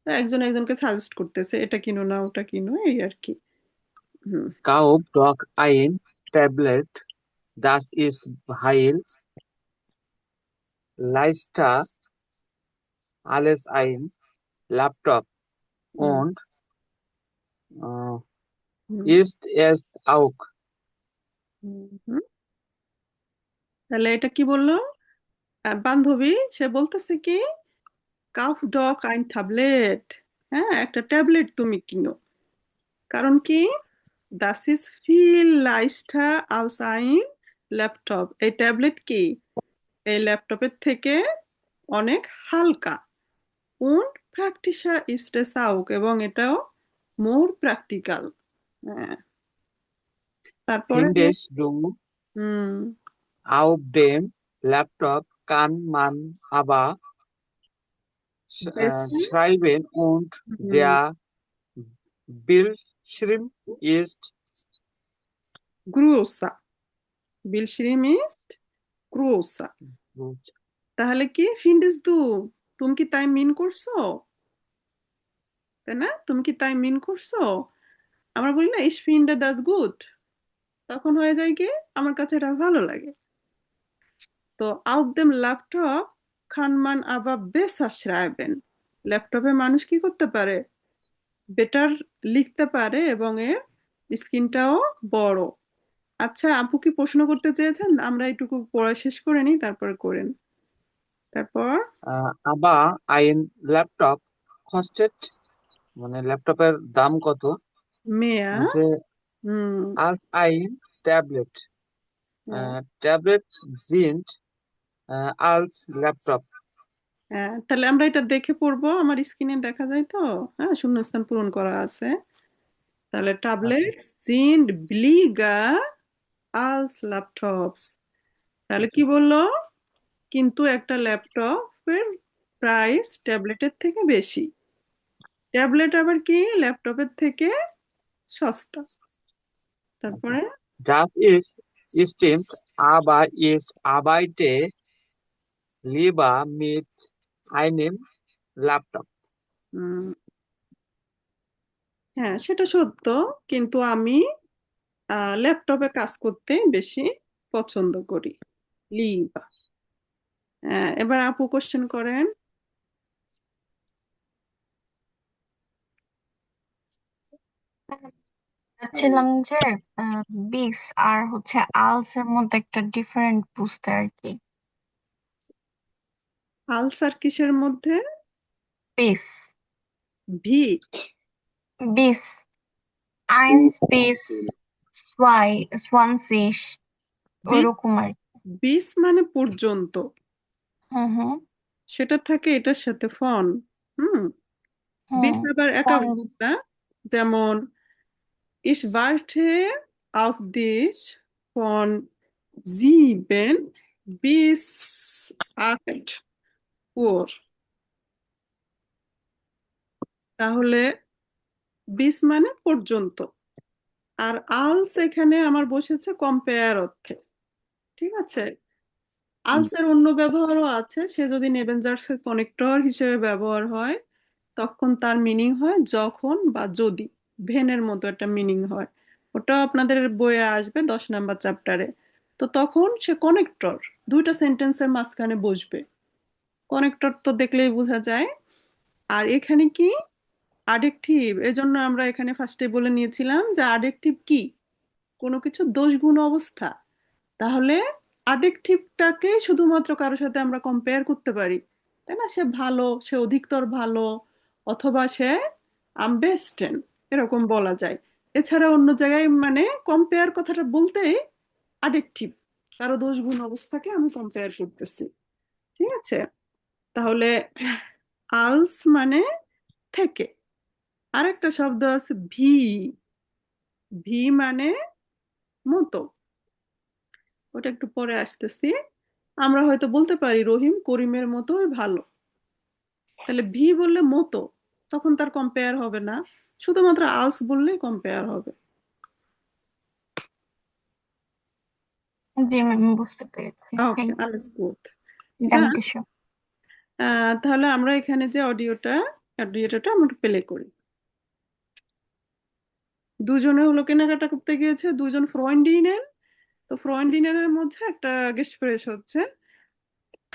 [SPEAKER 1] তা একজন একজনকে সাজেস্ট করতেছে এটা কিনো না ওটা কিনো, এই আর কি। হুম।
[SPEAKER 7] Kauf doch ein Tablet, das ist weil leichter als ein Laptop
[SPEAKER 1] হুম,
[SPEAKER 7] und äh,
[SPEAKER 1] হুম,
[SPEAKER 7] ist es auch.
[SPEAKER 1] হুম, হুম। তাহলে এটা কি বললো? বান্ধবী সে বলতেছে কি, কাউফ ডক আইন ট্যাবলেট, হ্যাঁ একটা ট্যাবলেট তুমি কিনো। কারণ কি, দাস ইজ ফিল লাইস্টা আলস আইন ল্যাপটপ, এই ট্যাবলেট কি এই ল্যাপটপের থেকে অনেক হালকা। und praktischer ist es auch, এবং এটাও মোর প্র্যাকটিক্যাল। হ্যাঁ, তারপরে
[SPEAKER 7] Findest du,
[SPEAKER 1] হুম,
[SPEAKER 7] auf dem Laptop kann man aber
[SPEAKER 1] বেশি
[SPEAKER 7] schreiben und
[SPEAKER 1] হুম,
[SPEAKER 7] der Bildschirm ist
[SPEAKER 1] গ্রুসা, বিলশিরিম ইজ গ্রুসা।
[SPEAKER 7] groß.
[SPEAKER 1] তাহলে কি ফিন্ডিস দু, তুমি কি তাই মিন করছো, তাই না? তুমি কি তাই মিন করছো? আমরা বলি না ইস ফিন্ডে দাস গুড, তখন হয়ে যায় কি আমার কাছে এটা ভালো লাগে। তো auf dem Laptop kann man aber besser schreiben, ল্যাপটপে মানুষ কি করতে পারে, বেটার লিখতে পারে এবং এর স্ক্রিনটাও বড়। আচ্ছা, আপু কি প্রশ্ন করতে চেয়েছেন? আমরা এইটুকু পড়া শেষ করে নিই, তারপরে করেন। তারপর
[SPEAKER 7] Aber ein Laptop kostet, মানে ল্যাপটপের দাম কত?
[SPEAKER 1] মেয়া,
[SPEAKER 7] যে
[SPEAKER 1] হুম,
[SPEAKER 7] als ein Tablet.
[SPEAKER 1] হ্যাঁ,
[SPEAKER 7] Tablets sind als Laptop.
[SPEAKER 1] হ্যাঁ, তাহলে আমরা এটা দেখে পড়বো, আমার স্ক্রিনে দেখা যায় তো, হ্যাঁ শূন্যস্থান পূরণ করা আছে। তাহলে
[SPEAKER 7] আচ্ছা
[SPEAKER 1] tablets sind billiger als Laptops, তাহলে
[SPEAKER 7] আচ্ছা
[SPEAKER 1] কি বললো, কিন্তু একটা ল্যাপটপের প্রাইস ট্যাবলেটের থেকে বেশি, ট্যাবলেট আবার কি ল্যাপটপের থেকে সস্তা।
[SPEAKER 7] আচ্ছা
[SPEAKER 1] তারপরে
[SPEAKER 7] Das ist stimmt, aber ich arbeite lieber mit einem Laptop.
[SPEAKER 1] উম, হ্যাঁ সেটা সত্য, কিন্তু আমি ল্যাপটপে কাজ করতে বেশি পছন্দ করি, লিবা। এবার আপু কোশ্চেন করেন।
[SPEAKER 6] চাচ্ছিলাম যে বিস আর হচ্ছে আলস এর মধ্যে একটা ডিফারেন্ট বুঝতে আর কি।
[SPEAKER 1] আলসার কিসের মধ্যে?
[SPEAKER 6] বিস,
[SPEAKER 1] ভি,
[SPEAKER 6] বিস, আইনস বিস, সোয়াই, সোয়ানসিস, ওইরকম আর কি।
[SPEAKER 1] বিস মানে পর্যন্ত,
[SPEAKER 6] হুম হুম
[SPEAKER 1] সেটা থাকে এটার সাথে ফন। হুম,
[SPEAKER 6] হুম।
[SPEAKER 1] বিস আবার
[SPEAKER 6] ফোন
[SPEAKER 1] একাবস্তা
[SPEAKER 6] বিস।
[SPEAKER 1] না, যেমন ich warte auf dich von 7 bis 8 Uhr, তাহলে বিস মানে পর্যন্ত। আর আলস এখানে আমার বসেছে কম্পেয়ার অর্থে, ঠিক আছে। আলসের অন্য ব্যবহারও আছে, সে যদি নেবেনজার্সের কানেক্টর হিসেবে ব্যবহার হয় তখন তার মিনিং হয় যখন বা যদি, ভেনের মতো একটা মিনিং হয়, ওটাও আপনাদের বইয়ে আসবে 10 নাম্বার চ্যাপ্টারে। তো তখন সে কানেক্টর, দুইটা সেন্টেন্সের মাঝখানে বসবে, কানেক্টর তো দেখলেই বোঝা যায়। আর এখানে কি অ্যাডজেক্টিভ, এজন্য আমরা এখানে ফার্স্টে বলে নিয়েছিলাম যে অ্যাডজেক্টিভ কি কোনো কিছু দোষ গুণ অবস্থা। তাহলে অ্যাডজেক্টিভটাকে শুধুমাত্র কারোর সাথে আমরা কম্পেয়ার করতে পারি, তাই না? সে ভালো, সে অধিকতর ভালো, অথবা সে বেস্টেন, এরকম বলা যায়। এছাড়া অন্য জায়গায় মানে কম্পেয়ার কথাটা বলতে অ্যাডজেক্টিভ, কারো দোষ গুণ অবস্থাকে আমি কম্পেয়ার করতেছি, ঠিক আছে। তাহলে আলস মানে থেকে। আরেকটা শব্দ আছে ভি, ভি মানে মতো, ওটা একটু পরে আসতেছি। আমরা হয়তো বলতে পারি রহিম করিমের মতোই ভালো, তাহলে ভি বললে মতো, তখন তার কম্পেয়ার হবে না, শুধুমাত্র আলস বললেই কম্পেয়ার হবে।
[SPEAKER 6] জি ম্যাম, বুঝতে পেরেছি।
[SPEAKER 1] Okay,
[SPEAKER 6] thank you.
[SPEAKER 1] alles gut.
[SPEAKER 6] danke schön.
[SPEAKER 1] তাহলে আমরা এখানে যে অডিওটা আমরা প্লে করি। দুজনে হলো কেনাকাটা করতে গিয়েছে, দুজন ফ্রেন্ডিনেন। তো ফ্রেন্ডিনেনের মধ্যে একটা গেস্ট ফ্রেশ হচ্ছে,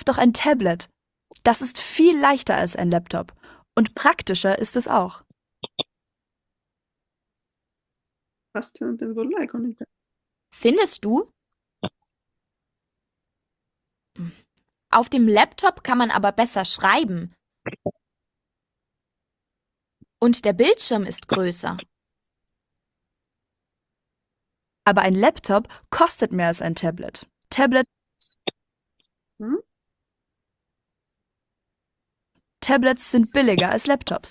[SPEAKER 8] doch ein Tablet. Das ist viel leichter als ein Laptop. Und praktischer ist es auch.
[SPEAKER 1] First sentence বললো, এখন এটা
[SPEAKER 9] Findest du? Auf dem Laptop kann man aber besser schreiben. Und der Bildschirm ist größer.
[SPEAKER 8] Aber ein Laptop kostet mehr als ein Tablet.
[SPEAKER 1] হুম
[SPEAKER 8] Tablets sind billiger als Laptops.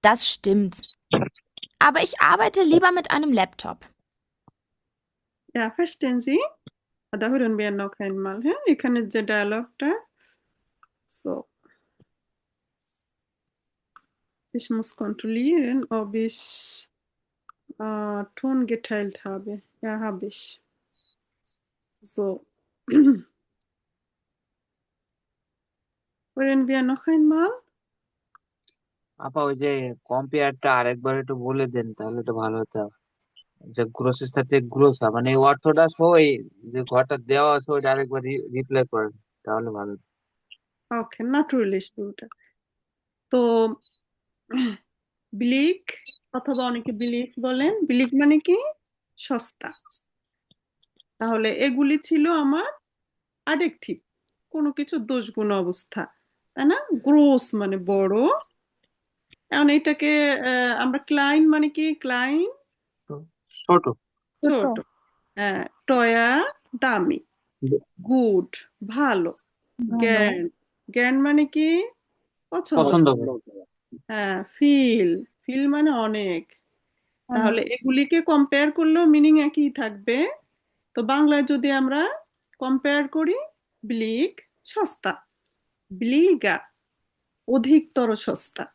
[SPEAKER 9] Das stimmt. Aber ich arbeite lieber mit einem Laptop.
[SPEAKER 1] Ja, verstehen Sie? Da hören wir noch einmal, হ্যাঁ, এখানে যে ডায়ালগটা। So, ich muss kontrollieren, ob ich Ton geteilt habe. Ja, habe ich. So. Hören wir noch einmal?
[SPEAKER 7] আপা ওই যে কম্পেয়ারটা আরেকবার একটু বলে দেন তাহলে তো ভালো হতো। যে গ্রোসের সাথে গ্রোসা মানে এই অর্থটা সহ এই যে ঘরটা দেওয়া আছে ওইটা আরেকবার রিপ্লাই করেন তাহলে ভালো হতো।
[SPEAKER 1] Okay, natürlich পুরোটা। তো ব্লিক অথবা অনেকে ব্লিক বলেন, ব্লিক মানে কি? সস্তা। তাহলে এগুলি ছিল আমার অ্যাডজেক্টিভ, কোনো কিছু দোষগুণ অবস্থা, তাই না? গ্রোস মানে বড়। এখন এটাকে আমরা ক্লাইন মানে কি? ক্লাইন
[SPEAKER 7] ছোট।
[SPEAKER 1] ছোট। হ্যাঁ, টয়া দামি। গুড ভালো। জ্ঞান, জ্ঞান মানে কি? পছন্দ।
[SPEAKER 7] পছন্দ করে।
[SPEAKER 1] হ্যাঁ, ফিল মানে অনেক। তাহলে এগুলিকে কম্পেয়ার করলেও মিনিং একই থাকবে। তো বাংলায় যদি আমরা কম্পেয়ার করি, ব্লিক সস্তা, ব্লিগা অধিকতর সস্তা।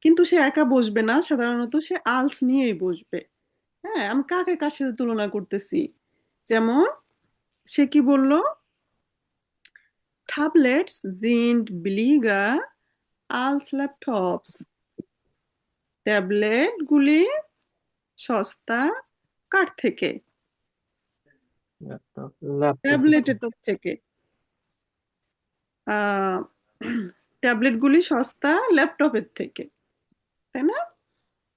[SPEAKER 1] কিন্তু সে একা বসবে না, সাধারণত সে আলস নিয়েই বসবে। হ্যাঁ, আমি কাকে কার সাথে তুলনা করতেছি? যেমন সে কি বলল? Tablets sind billiger als Laptops. Tablet গুলি সস্তা কার থেকে?
[SPEAKER 4] ল্যাপটপ।
[SPEAKER 1] ট্যাবলেটের থেকে। ট্যাবলেট গুলি সস্তা ল্যাপটপের থেকে, তাই না?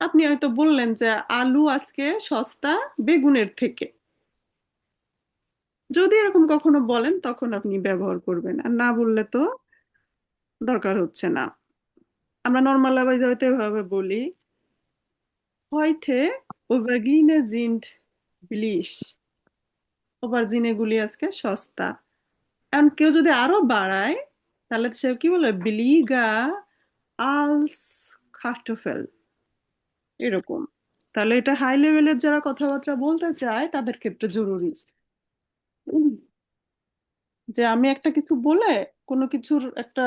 [SPEAKER 1] আপনি হয়তো বললেন যে আলু আজকে সস্তা বেগুনের থেকে। যদি এরকম কখনো বলেন তখন আপনি ব্যবহার করবেন, আর না বললে তো দরকার হচ্ছে না। আমরা নর্মালাইজ হয়তো এভাবে বলি, heute Aubergine sind billig. অপারজিনে গুলি আজকে সস্তা। এখন কেউ যদি আরো বাড়ায় তাহলে সে কি বলে? বিলিগা আলস কার্টোফেল, এরকম। তাহলে এটা হাই লেভেলের যারা কথাবার্তা বলতে চায় তাদের ক্ষেত্রে জরুরি যে আমি একটা কিছু বলে, কোনো কিছুর একটা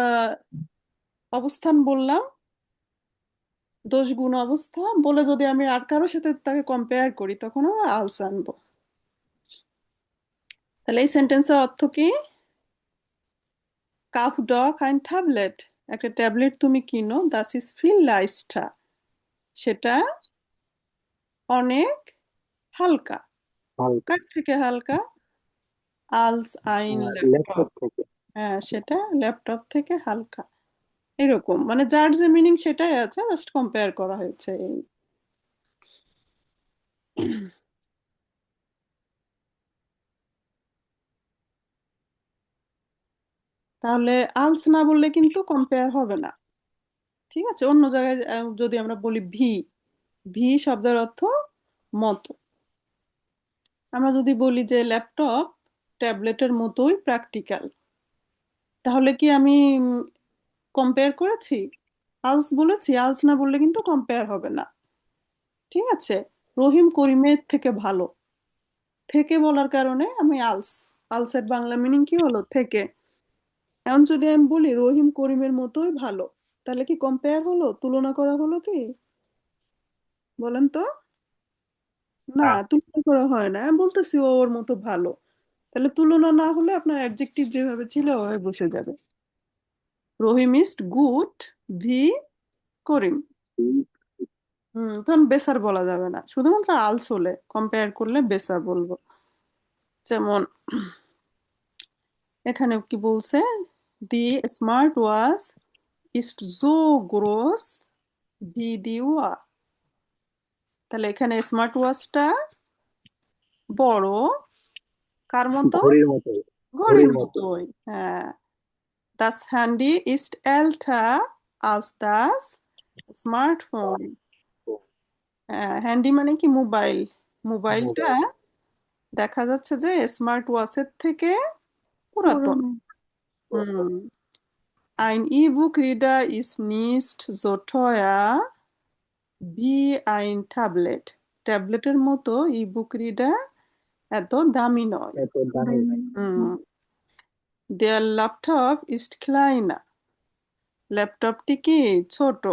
[SPEAKER 1] অবস্থান বললাম, দোষ গুণ অবস্থা বলে যদি আমি আর কারোর সাথে তাকে কম্পেয়ার করি তখন আমরা আলস আনবো। তাহলে এই সেন্টেন্সের অর্থ কি? কাফ ডক ein ট্যাবলেট, একটা ট্যাবলেট তুমি কিনো, das ist viel leichter, সেটা অনেক হালকা।
[SPEAKER 3] হালকা।
[SPEAKER 1] কার থেকে হালকা? als ein
[SPEAKER 3] laptop
[SPEAKER 1] laptop.
[SPEAKER 3] থেকে।
[SPEAKER 1] হ্যাঁ, সেটা ল্যাপটপ থেকে হালকা। এরকম মানে যার যে মিনিং সেটাই আছে, জাস্ট কম্পেয়ার করা হয়েছে। তাহলে আলস না বললে কিন্তু কম্পেয়ার হবে না, ঠিক আছে? অন্য জায়গায় যদি আমরা বলি ভি, ভি শব্দের অর্থ মতো। আমরা যদি বলি যে ল্যাপটপ ট্যাবলেটের মতোই প্র্যাকটিক্যাল, তাহলে কি আমি কম্পেয়ার করেছি? আলস বলেছি? আলস না বললে কিন্তু কম্পেয়ার হবে না, ঠিক আছে? রহিম করিমের থেকে ভালো, থেকে বলার কারণে আমি আলস, আলসের বাংলা মিনিং কি হলো? থেকে। এখন যদি আমি বলি রহিম করিমের মতোই ভালো, তাহলে কি কম্পেয়ার হলো? তুলনা করা হলো কি? বলেন তো। না, তুলনা করা হয় না, আমি বলতেছি ও ওর মতো ভালো। তাহলে তুলনা না হলে আপনার অ্যাডজেক্টিভ যেভাবে ছিল ওভাবে বসে যাবে। রহিম ইজ গুড, ভি করিম। তখন বেসার বলা যাবে না, শুধুমাত্র আলস হলে কম্পেয়ার করলে বেসার বলবো। যেমন এখানে কি বলছে, the smart watch ist so groß wie die Uhr। তাহলে এখানে স্মার্ট ওয়াচটা বড় কার মতো?
[SPEAKER 3] ঘড়ির মতো।
[SPEAKER 1] ঘড়ির
[SPEAKER 3] ঘড়ির মতো।
[SPEAKER 1] মতোই, হ্যাঁ। Das Handy ist älter als das Smartphone। Handy মানে কি? মোবাইল। মোবাইলটা
[SPEAKER 3] মোবাইল।
[SPEAKER 1] দেখা যাচ্ছে যে স্মার্ট ওয়াচের থেকে পুরাতন।
[SPEAKER 6] পুরনো।
[SPEAKER 1] হুম। Ein E-Book-Reader ist nicht so teuer wie ein Tablet। ট্যাবলেটের মতো ই-বুক রিডার এত দামি নয়।
[SPEAKER 3] এত দামি না।
[SPEAKER 1] হুম। Der Laptop ist kleiner। ল্যাপটপটি কি? ছোট।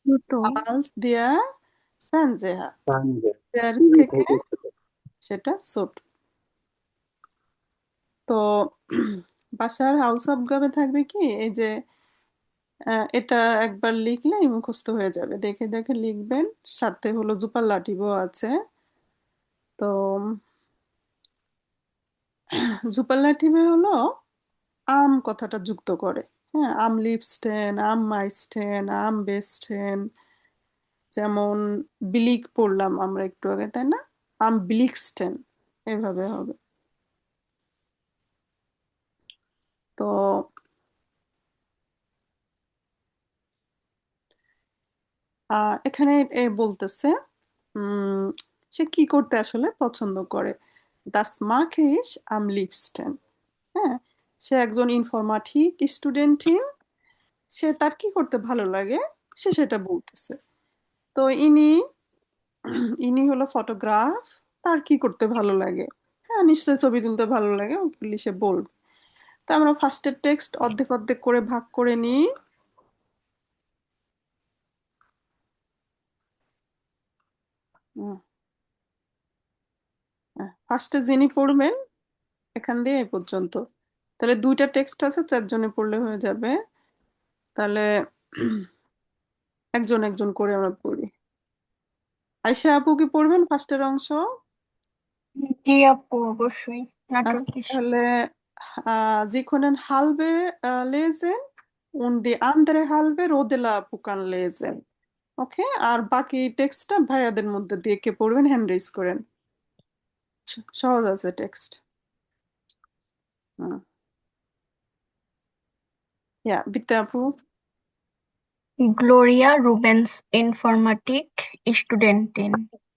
[SPEAKER 6] ছোট।
[SPEAKER 1] als der Fernseher।
[SPEAKER 3] সানজে।
[SPEAKER 1] এর
[SPEAKER 3] টিভি
[SPEAKER 1] থেকে
[SPEAKER 3] থেকে ছোট।
[SPEAKER 1] সেটা ছোট। তো বাসার হাউস অফ গাবে থাকবে কি, এই যে এটা একবার লিখলেই মুখস্থ হয়ে যাবে, দেখে দেখে লিখবেন। সাথে হলো জুপারলাটিভও আছে। তো জুপারলাটিভে হলো আম কথাটা যুক্ত করে। হ্যাঁ, আম লিভস্টেন, আম মাইস্টেন, আম বেস্টেন। যেমন বিলিক পড়লাম আমরা একটু আগে, তাই না? আম ব্লিক্সটেন, এভাবে হবে। তো এখানে বলতেছে উম, সে কি করতে আসলে পছন্দ করে। দাস মাখিস আম লিভস্টেন। হ্যাঁ, সে একজন ইনফরমাটিক স্টুডেন্টিন। সে তার কি করতে ভালো লাগে সে সেটা বলতেছে। তো ইনি হলো ফটোগ্রাফ। তার কি করতে ভালো লাগে? হ্যাঁ, নিশ্চয়ই ছবি তুলতে ভালো লাগে, বললি সে বলবে। তা আমরা ফার্স্টের টেক্সট অর্ধেক অর্ধেক করে ভাগ করে নিই। ফার্স্টে যিনি পড়বেন এখান দিয়ে এই পর্যন্ত। তাহলে দুইটা টেক্সট আছে, চারজনে পড়লে হয়ে যাবে। তাহলে একজন একজন করে আমরা পড়ি। আয়শা আপু কি পড়বেন ফার্স্টের অংশ?
[SPEAKER 6] জি আপু, অবশ্যই। নাটক
[SPEAKER 1] আচ্ছা, তাহলে Sie können halbe lesen und die andere halbe Rodela আপু kann lesen। ওকে, আর বাকি টেক্সটটা ভাইয়াদের মধ্যে দিয়ে কে পড়বেন হ্যান্ড রেজ করেন। সহজ আছে টেক্সট। বিদ্যা আপু।
[SPEAKER 6] Gloria Rubens, Informatik-Studentin.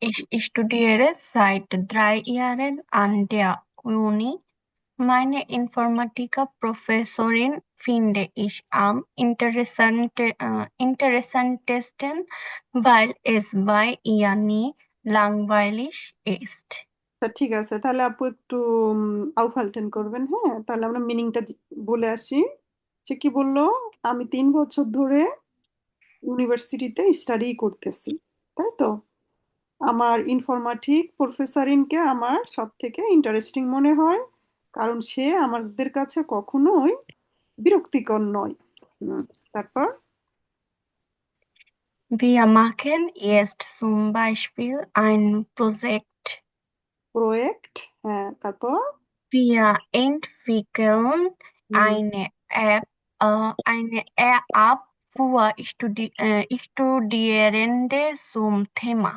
[SPEAKER 6] Ich studiere seit 3 Jahren an der Uni. Meine Informatiker-Professorin finde ich am interessantesten, weil es bei ihr nie langweilig ist.
[SPEAKER 1] ঠিক আছে, তাহলে আপু একটু আউফাল্টেন করবেন। হ্যাঁ, তাহলে আমরা মিনিংটা বলে আসি। সে কি বললো? আমি 3 বছর ধরে ইউনিভার্সিটিতে স্টাডি করতেছি, তাই তো। আমার ইনফরমেটিক প্রফেসরিনকে আমার সব থেকে ইন্টারেস্টিং মনে হয়, কারণ সে আমাদের কাছে কখনোই বিরক্তিকর নয়। তারপর
[SPEAKER 6] Wir machen jetzt zum Beispiel ein Projekt.
[SPEAKER 1] Project. হ্যাঁ, তারপর
[SPEAKER 6] Wir entwickeln eine App für Studierende zum Thema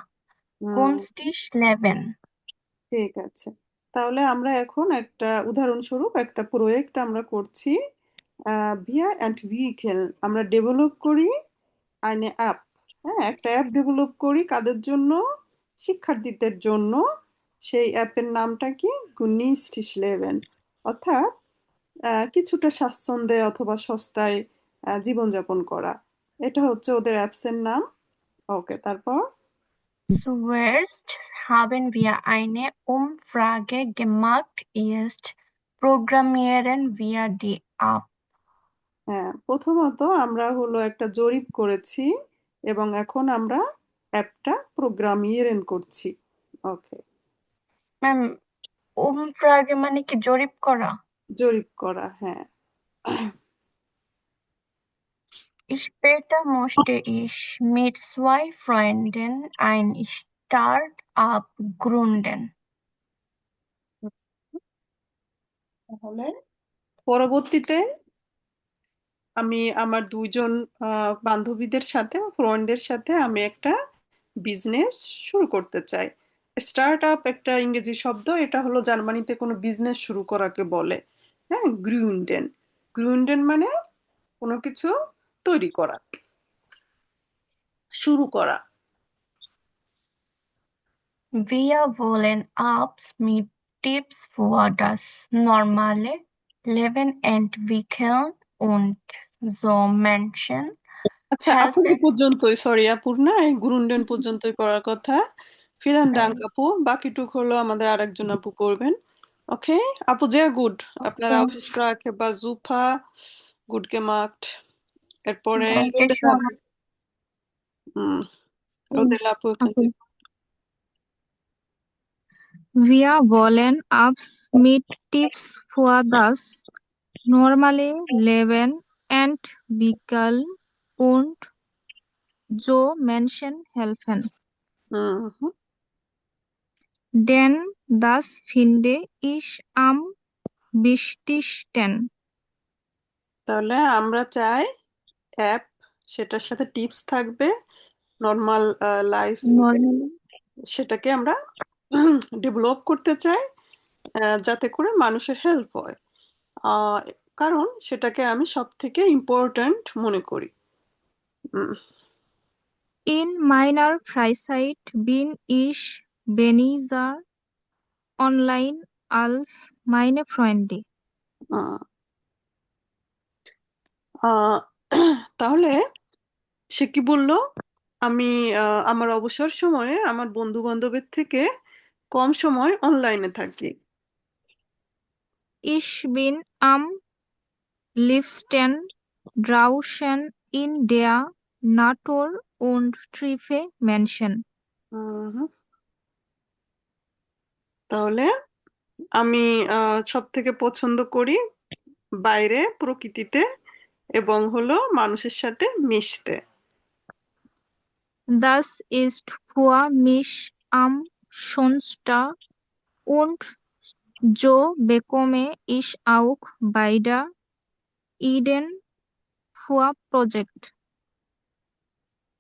[SPEAKER 6] Künstliches Leben.
[SPEAKER 1] ঠিক আছে, তাহলে আমরা এখন একটা উদাহরণস্বরূপ একটা প্রজেক্ট আমরা করছি। ভিয়া অ্যান্ড ভিকেল আমরা ডেভেলপ করি আইনে অ্যাপ। হ্যাঁ, একটা অ্যাপ ডেভেলপ করি কাদের জন্য? শিক্ষার্থীদের জন্য। সেই অ্যাপের নামটা কি? গুনিস্টিস লেভেন, অর্থাৎ কিছুটা স্বাচ্ছন্দ্যে অথবা সস্তায় জীবনযাপন করা। এটা হচ্ছে ওদের অ্যাপসের নাম। ওকে, তারপর
[SPEAKER 6] Zuerst haben wir eine Umfrage gemacht. Jetzt programmieren wir die App.
[SPEAKER 1] হ্যাঁ, প্রথমত আমরা হলো একটা জরিপ করেছি এবং এখন আমরা অ্যাপটা প্রোগ্রামিং করছি। ওকে,
[SPEAKER 6] ম্যাম umfrage মানে কি জরিপ করা?
[SPEAKER 1] জরিপ করা, হ্যাঁ।
[SPEAKER 6] Später musste ich mit 2 Freunden ein Start-up gründen.
[SPEAKER 1] তাহলে পরবর্তীতে আমি আমার দুইজন বান্ধবীদের সাথে, ফ্রেন্ডের সাথে আমি একটা বিজনেস শুরু করতে চাই। স্টার্ট আপ একটা ইংরেজি শব্দ, এটা হলো জার্মানিতে কোনো বিজনেস শুরু করাকে বলে। হ্যাঁ, গ্রুন্ডেন। গ্রুন্ডেন মানে কোনো কিছু তৈরি করা, শুরু করা।
[SPEAKER 6] Wir wollen Apps mit Tipps für das normale Leben entwickeln und so Menschen
[SPEAKER 1] আচ্ছা, আপুর
[SPEAKER 6] helfen.
[SPEAKER 1] এই পর্যন্তই, সরি আপুর না, এই গ্রুন্ডেন পর্যন্তই পড়ার কথা। ফিলান ডাঙ্ক আপু, বাকিটুক হলো আমাদের আরেকজন আপু করবেন। ওকে আপু, যে গুড, আপনার
[SPEAKER 2] Okay.
[SPEAKER 1] আউফসপ্রাche বা জুফা গুড gemacht। এরপরে
[SPEAKER 6] Danke
[SPEAKER 1] রোদেলা,
[SPEAKER 6] schön.
[SPEAKER 1] রোদেলা আপু এখান
[SPEAKER 2] Okay.
[SPEAKER 1] থেকে।
[SPEAKER 10] Wir wollen Apps mit Tipps für das normale Leben entwickeln und so Menschen helfen.
[SPEAKER 1] Hmm,
[SPEAKER 10] Denn das finde ich am wichtigsten.
[SPEAKER 1] তাহলে আমরা চাই অ্যাপ, সেটার সাথে টিপস থাকবে, নর্মাল লাইফ,
[SPEAKER 10] Normally,
[SPEAKER 1] সেটাকে আমরা ডেভেলপ করতে চাই, যাতে করে মানুষের হেল্প হয়। আহ, কারণ সেটাকে আমি সব থেকে ইম্পর্ট্যান্ট মনে করি। উম,
[SPEAKER 10] in meiner Freizeit bin ich weniger online als meine Freunde.
[SPEAKER 1] আহ, আহ, তাহলে সে কি বলল, আমি আমার অবসর সময়ে আমার বন্ধু বান্ধবের থেকে কম সময় অনলাইনে থাকি।
[SPEAKER 10] Ich bin am liebsten draußen in der Natur und treffe Menschen.
[SPEAKER 1] হুম, তাহলে আমি সব থেকে পছন্দ করি বাইরে প্রকৃতিতে এবং হলো মানুষের সাথে মিশতে।
[SPEAKER 10] Das ist für mich am schönsten und so bekomme ich auch bei der Eden für Projekt.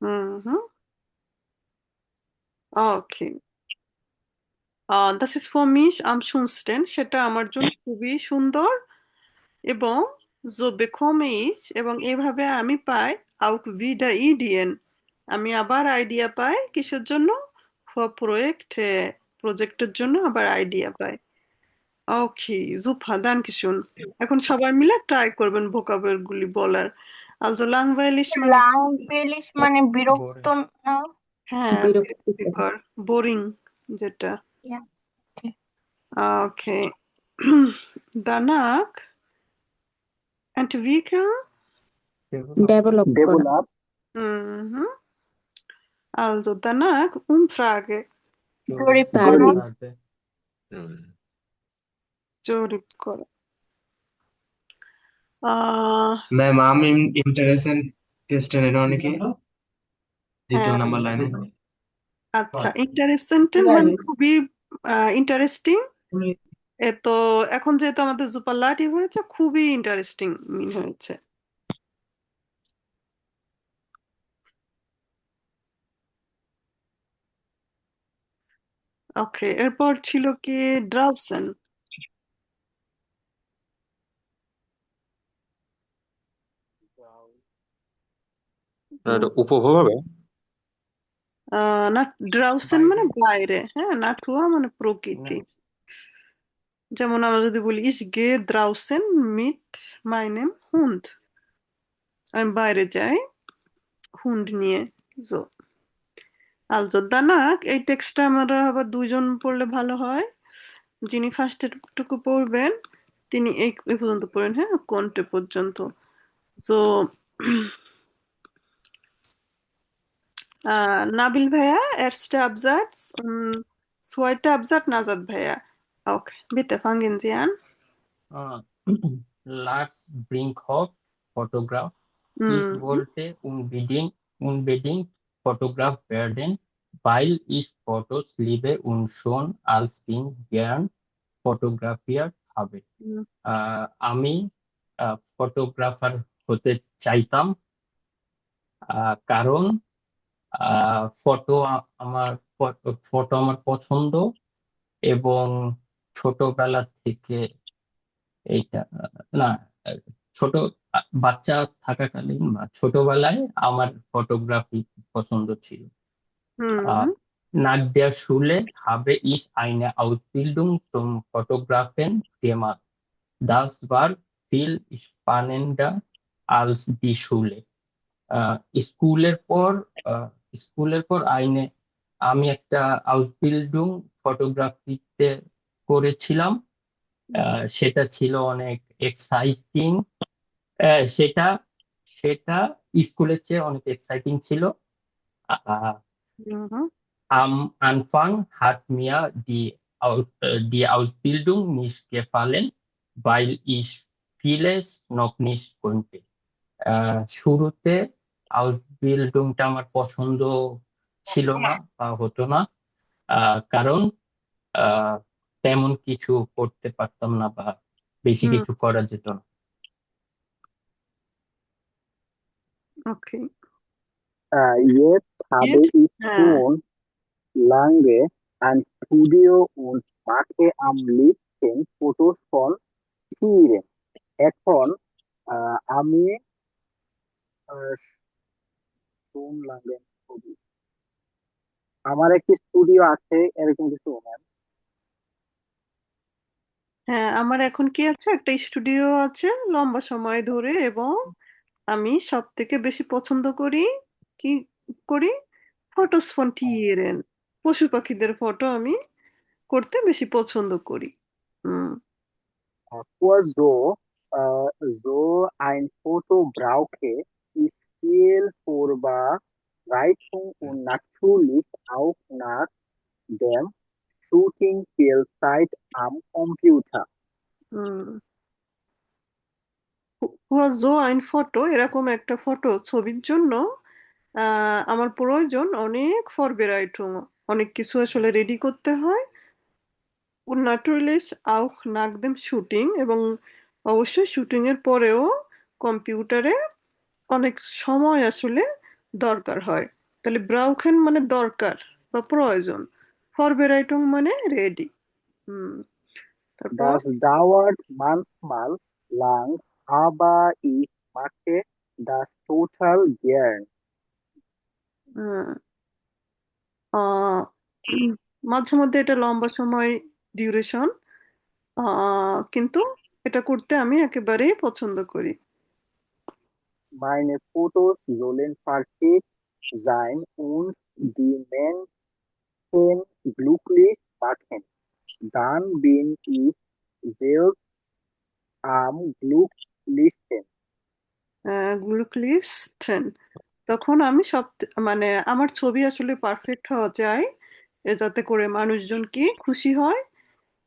[SPEAKER 1] Hmm, okay, das ist für mich am schönsten, সেটা আমার জন্য খুবই সুন্দর, এবং so bekomme ich, এবং এভাবে আমি পাই auch wieder Ideen, আমি আবার আইডিয়া পাই, কিসের জন্য? for project, প্রজেক্টের জন্য আবার আইডিয়া পাই। ওকে, জুফা দানকিশুন। এখন সবাই মিলে ট্রাই করবেন ভোকাবুলার গুলি বলার। also langweilig মানে
[SPEAKER 6] Langweilig মানে বিরক্ত না?
[SPEAKER 1] হ্যাঁ,
[SPEAKER 2] বিরক্তিকর।
[SPEAKER 1] বিরক্তিকর, বোরিং যেটা।
[SPEAKER 6] Yeah. Okay.
[SPEAKER 1] ওকে, danach entwickeln,
[SPEAKER 2] ডেভেলপ করা।
[SPEAKER 3] Develop,
[SPEAKER 1] mhm, also danach Umfrage,
[SPEAKER 6] জরিপ
[SPEAKER 2] তারপর
[SPEAKER 6] করা।
[SPEAKER 1] জরিপ করা।
[SPEAKER 11] ম্যাম আমি ইন্টারেস্টেড টেস্টের এটা অনেকে দ্বিতীয়
[SPEAKER 1] হ্যাঁ,
[SPEAKER 11] নাম্বার লাইনে
[SPEAKER 1] আচ্ছা, ইন্টারেস্টেন্ট মানে খুবই ইন্টারেস্টিং। তো এখন যেহেতু আমাদের সুপারলাটিভ হয়েছে, খুবই ইন্টারেস্টিং মিন হয়েছে। ওকে, এরপর ছিল কি ড্রাউসেন।
[SPEAKER 12] এটা উপভোগ হবে।
[SPEAKER 1] না, ড্রাউসেন মানে বাইরে, হ্যাঁ, নাটুয়া মানে প্রকৃতি। যেমন আমরা যদি বলি ইস গে ড্রাউসেন মিট মাইনেম হুন্ড, আমি বাইরে যাই হুন্ড নিয়ে। So, also danach, এই টেক্সটটা আমরা আবার দুইজন পড়লে ভালো হয়। যিনি ফার্স্টেরটুকু পড়বেন তিনি এই পর্যন্ত পড়েন, হ্যাঁ, কোনটে পর্যন্ত। তো নাবিল ভাইয়া, erster Absatz, Zweite Absatz Nazat Bhaiya. Okay, bitte fangen Sie an.
[SPEAKER 4] আহ, Lars Brinkhoff Photograph. Ich
[SPEAKER 1] Mhm.
[SPEAKER 4] wollte unbedingt Fotograf werden, weil ich Fotos liebe und schon als Kind gern fotografiert habe.
[SPEAKER 1] Mhm.
[SPEAKER 4] আমি photographer হতে চাইতাম, কারণ photo আমার photo আমার পছন্দ, এবং ছোটবেলা থেকে এইটা না ছোট বাচ্চা থাকাকালীন বা ছোটবেলায় আমার ফটোগ্রাফি পছন্দ ছিল।
[SPEAKER 1] Mhm.
[SPEAKER 4] Nach der Schule habe ich eine Ausbildung zum Fotografen gemacht. Das war viel spannender als die Schule. আহ, স্কুলের পর স্কুলের পর আমি একটা আউসবিল্ডিং ফটোগ্রাফিতে করেছিলাম। সেটা ছিল অনেক এক্সাইটিং। সেটা সেটা স্কুলের চেয়ে অনেক এক্সাইটিং ছিল। আহ,
[SPEAKER 1] Mhm.
[SPEAKER 4] Am Anfang hat mir die Ausbildung nicht gefallen, weil ich vieles noch nicht konnte. শুরুতে আউসবিল্ডিংটা আমার পছন্দ ছিল না বা হতো না, কারণ আহ, তেমন কিছু করতে পারতাম না বা বেশি
[SPEAKER 1] Mhm.
[SPEAKER 4] কিছু করা যেত না।
[SPEAKER 1] Okay.
[SPEAKER 3] Jetzt habe
[SPEAKER 1] Jetzt?
[SPEAKER 3] ich schon lange ein Studio und mache am liebsten Fotos von Tieren. এখন আমি আহ, schon lange ছবি আমার একটি স্টুডিও আছে এরকম কিছু ম্যাম।
[SPEAKER 1] হ্যাঁ, আমার এখন কি আছে, একটা স্টুডিও আছে লম্বা সময় ধরে, এবং আমি সব থেকে বেশি পছন্দ করি কি করি, ফটোস ফন টিয়েরেন, পশু পাখিদের ফটো আমি করতে বেশি পছন্দ করি। হুম।
[SPEAKER 3] So ein Foto brauche ich viel Vorbereitung und natürlich auch nach dem Shooting viel Zeit am Computer.
[SPEAKER 1] হুম। হুয়াজো আইন ফটো, এরকম একটা ফটো ছবির জন্য আমার প্রয়োজন অনেক ফরবেরাইটুম, অনেক কিছু আসলে রেডি করতে হয়। und natürlich auch nach dem Shooting, এবং অবশ্যই শুটিং এর পরেও কম্পিউটারে অনেক সময় আসলে দরকার হয়। তাহলে ব্রাউখেন মানে দরকার বা প্রয়োজন, ফরবেরাইটুম মানে রেডি। হুম। তারপর
[SPEAKER 3] Das dauert manchmal lang, aber ich mache das total gern.
[SPEAKER 1] আহ, মাঝে মধ্যে এটা লম্বা সময় ডিউরেশন, কিন্তু এটা করতে আমি একেবারেই পছন্দ করি।
[SPEAKER 3] Meine Fotos sollen perfekt sein und die Menschen glücklich machen. Dann bin ich selbst am glücklichsten.
[SPEAKER 1] গ্লুকলিস্টেন, তখন আমি মানে আমার ছবি আসলে পারফেক্ট হওয়া চাই, যাতে করে মানুষজন কি খুশি হয়।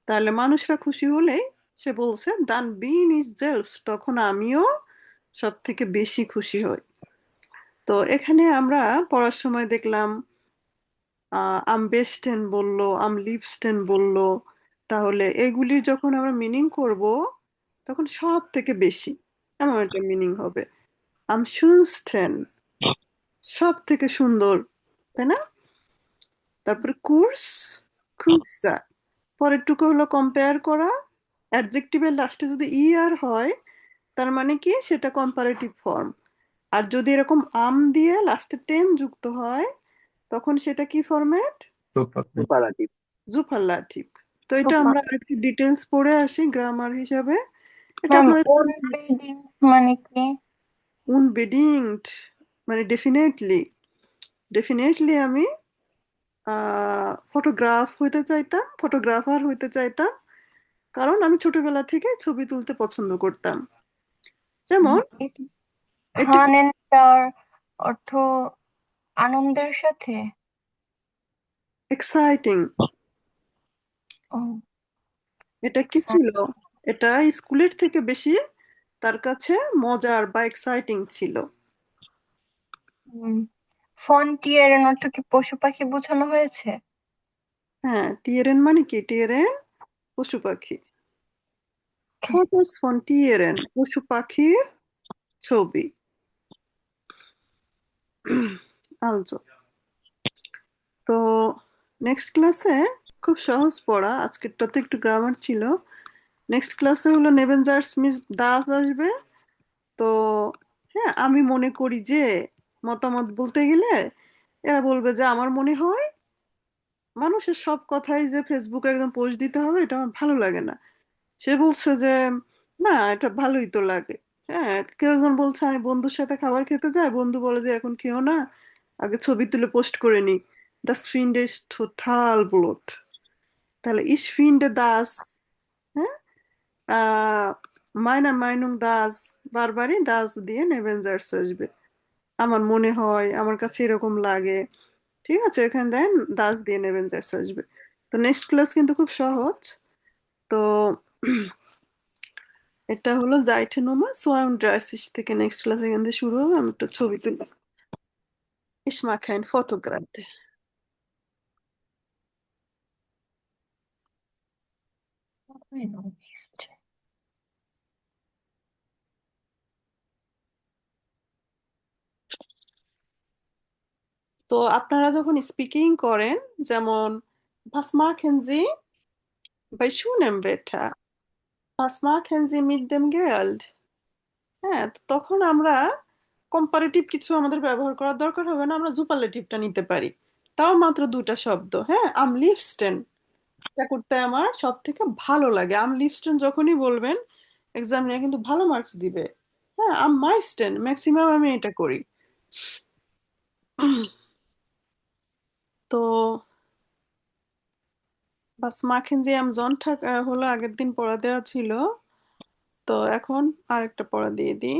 [SPEAKER 1] তাহলে মানুষরা খুশি হলেই, সে বলছে দান বিন ইজ জেলস, তখন আমিও সব থেকে বেশি খুশি হই। তো এখানে আমরা পড়ার সময় দেখলাম আম বেস্টেন বললো, আম লিভস্টেন বললো, তাহলে এগুলির যখন আমরা মিনিং করব, তখন সব থেকে বেশি এমন একটা মিনিং হবে। আম শুনস্টেন, সব থেকে সুন্দর, তাই না? তারপরে কোর্স, কুসা, পরের টুকু হলো কম্পেয়ার করা। অ্যাডজেক্টিভের লাস্টে যদি আর হয়, তার মানে কি সেটা কম্পারেটিভ ফর্ম। আর যদি এরকম আম দিয়ে লাস্টে টেন যুক্ত হয়, তখন সেটা কি ফরম্যাট?
[SPEAKER 3] Superlative.
[SPEAKER 1] জুপারলাটিভ। তো এটা আমরা আরেকটু ডিটেলস পড়ে আসি গ্রামার হিসাবে। এটা
[SPEAKER 6] ম্যাম
[SPEAKER 1] আপনাদের
[SPEAKER 6] unbedingt মানে কি?
[SPEAKER 1] unbedingt মানে ডেফিনেটলি, ডেফিনেটলি আমি ফটোগ্রাফার হইতে চাইতাম, কারণ আমি ছোটবেলা থেকে ছবি তুলতে পছন্দ করতাম। যেমন একটা
[SPEAKER 6] হানেনটার অর্থ আনন্দের সাথে।
[SPEAKER 1] এক্সাইটিং, এটা কি ছিল? এটা স্কুলের থেকে বেশি তার কাছে মজার বা এক্সাইটিং ছিল।
[SPEAKER 6] ফন্টিয়ার এর অর্থ কি পশু পাখি বোঝানো হয়েছে?
[SPEAKER 1] হ্যাঁ, টিয়েরেন মানে কি? টিয়েরেন পশু পাখি। ফটোস ফন টিয়েরেন পশু পাখির ছবি। আলজো। তো নেক্সট ক্লাসে খুব সহজ পড়া, আজকেরটাতে একটু গ্রামার ছিল। নেক্সট ক্লাসে হলো নেভেনজার্স মিস দাস আসবে। তো হ্যাঁ, আমি মনে করি যে মতামত বলতে গেলে এরা বলবে যে আমার মনে হয় মানুষের সব কথাই যে ফেসবুকে একদম পোস্ট দিতে হবে এটা আমার ভালো লাগে না। সে বলছে যে না, এটা ভালোই তো লাগে। হ্যাঁ, কেউ একজন বলছে আমি বন্ধুর সাথে খাবার খেতে যাই, বন্ধু বলে যে এখন খেও না, আগে ছবি তুলে পোস্ট করে নি। Das finde ich total blöd. তাহলে ich finde das, হ্যাঁ, আহ meiner Meinung das, বারবারই das দিয়ে নেভেনজার্স আসবে। আমার মনে হয়, আমার কাছে এরকম লাগে। ঠিক আছে, এখানে দেন দাস দিয়ে নেভেনজার্স আসবে। তো নেক্সট ক্লাস কিন্তু খুব সহজ। তো এটা হলো জাইটে নোমা 32 থেকে নেক্সট ক্লাস এখান থেকে শুরু হবে। আমি একটা ছবি তুলি। Ich mag kein Foto gerade. তো আপনারা যখন স্পিকিং করেন, যেমন was machen Sie bei schönem Wetter? Was machen Sie mit dem Geld? হ্যাঁ, তো তখন আমরা কম্পারেটিভ কিছু আমাদের ব্যবহার করার দরকার হবে না, আমরা সুপারলেটিভটা নিতে পারি। তাও মাত্র দুটা শব্দ। হ্যাঁ, আম লিভস্টেন, এটা করতে আমার সব থেকে ভালো লাগে। আম লিভস্টেন যখনই বলবেন এক্সামিনার কিন্তু ভালো মার্কস দিবে। হ্যাঁ, আম মাইস্টেন ম্যাক্সিমাম আমি এটা করি। তো বাস মাখেন যে আম জন্ঠাক হলো আগের দিন পড়া দেওয়া ছিল। তো এখন আরেকটা পড়া দিয়ে দিই।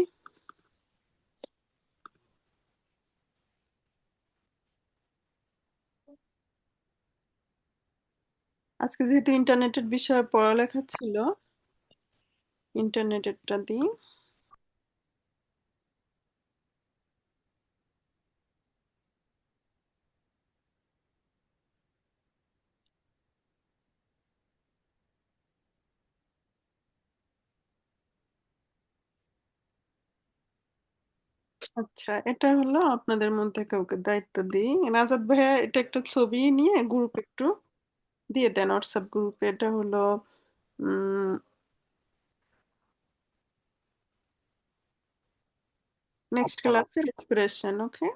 [SPEAKER 1] আজকে যেহেতু ইন্টারনেটের বিষয়ে পড়ালেখা ছিল, ইন্টারনেটেরটা দিই। আচ্ছা, এটা হলো আপনাদের মধ্যে কাউকে দায়িত্ব দিই। নাজাদ ভাইয়া এটা একটা ছবি নিয়ে গ্রুপ একটু দিয়ে দেন, হোয়াটসঅ্যাপ গ্রুপে। এটা হলো নেক্সট ক্লাসের এক্সপ্রেশন। ওকে,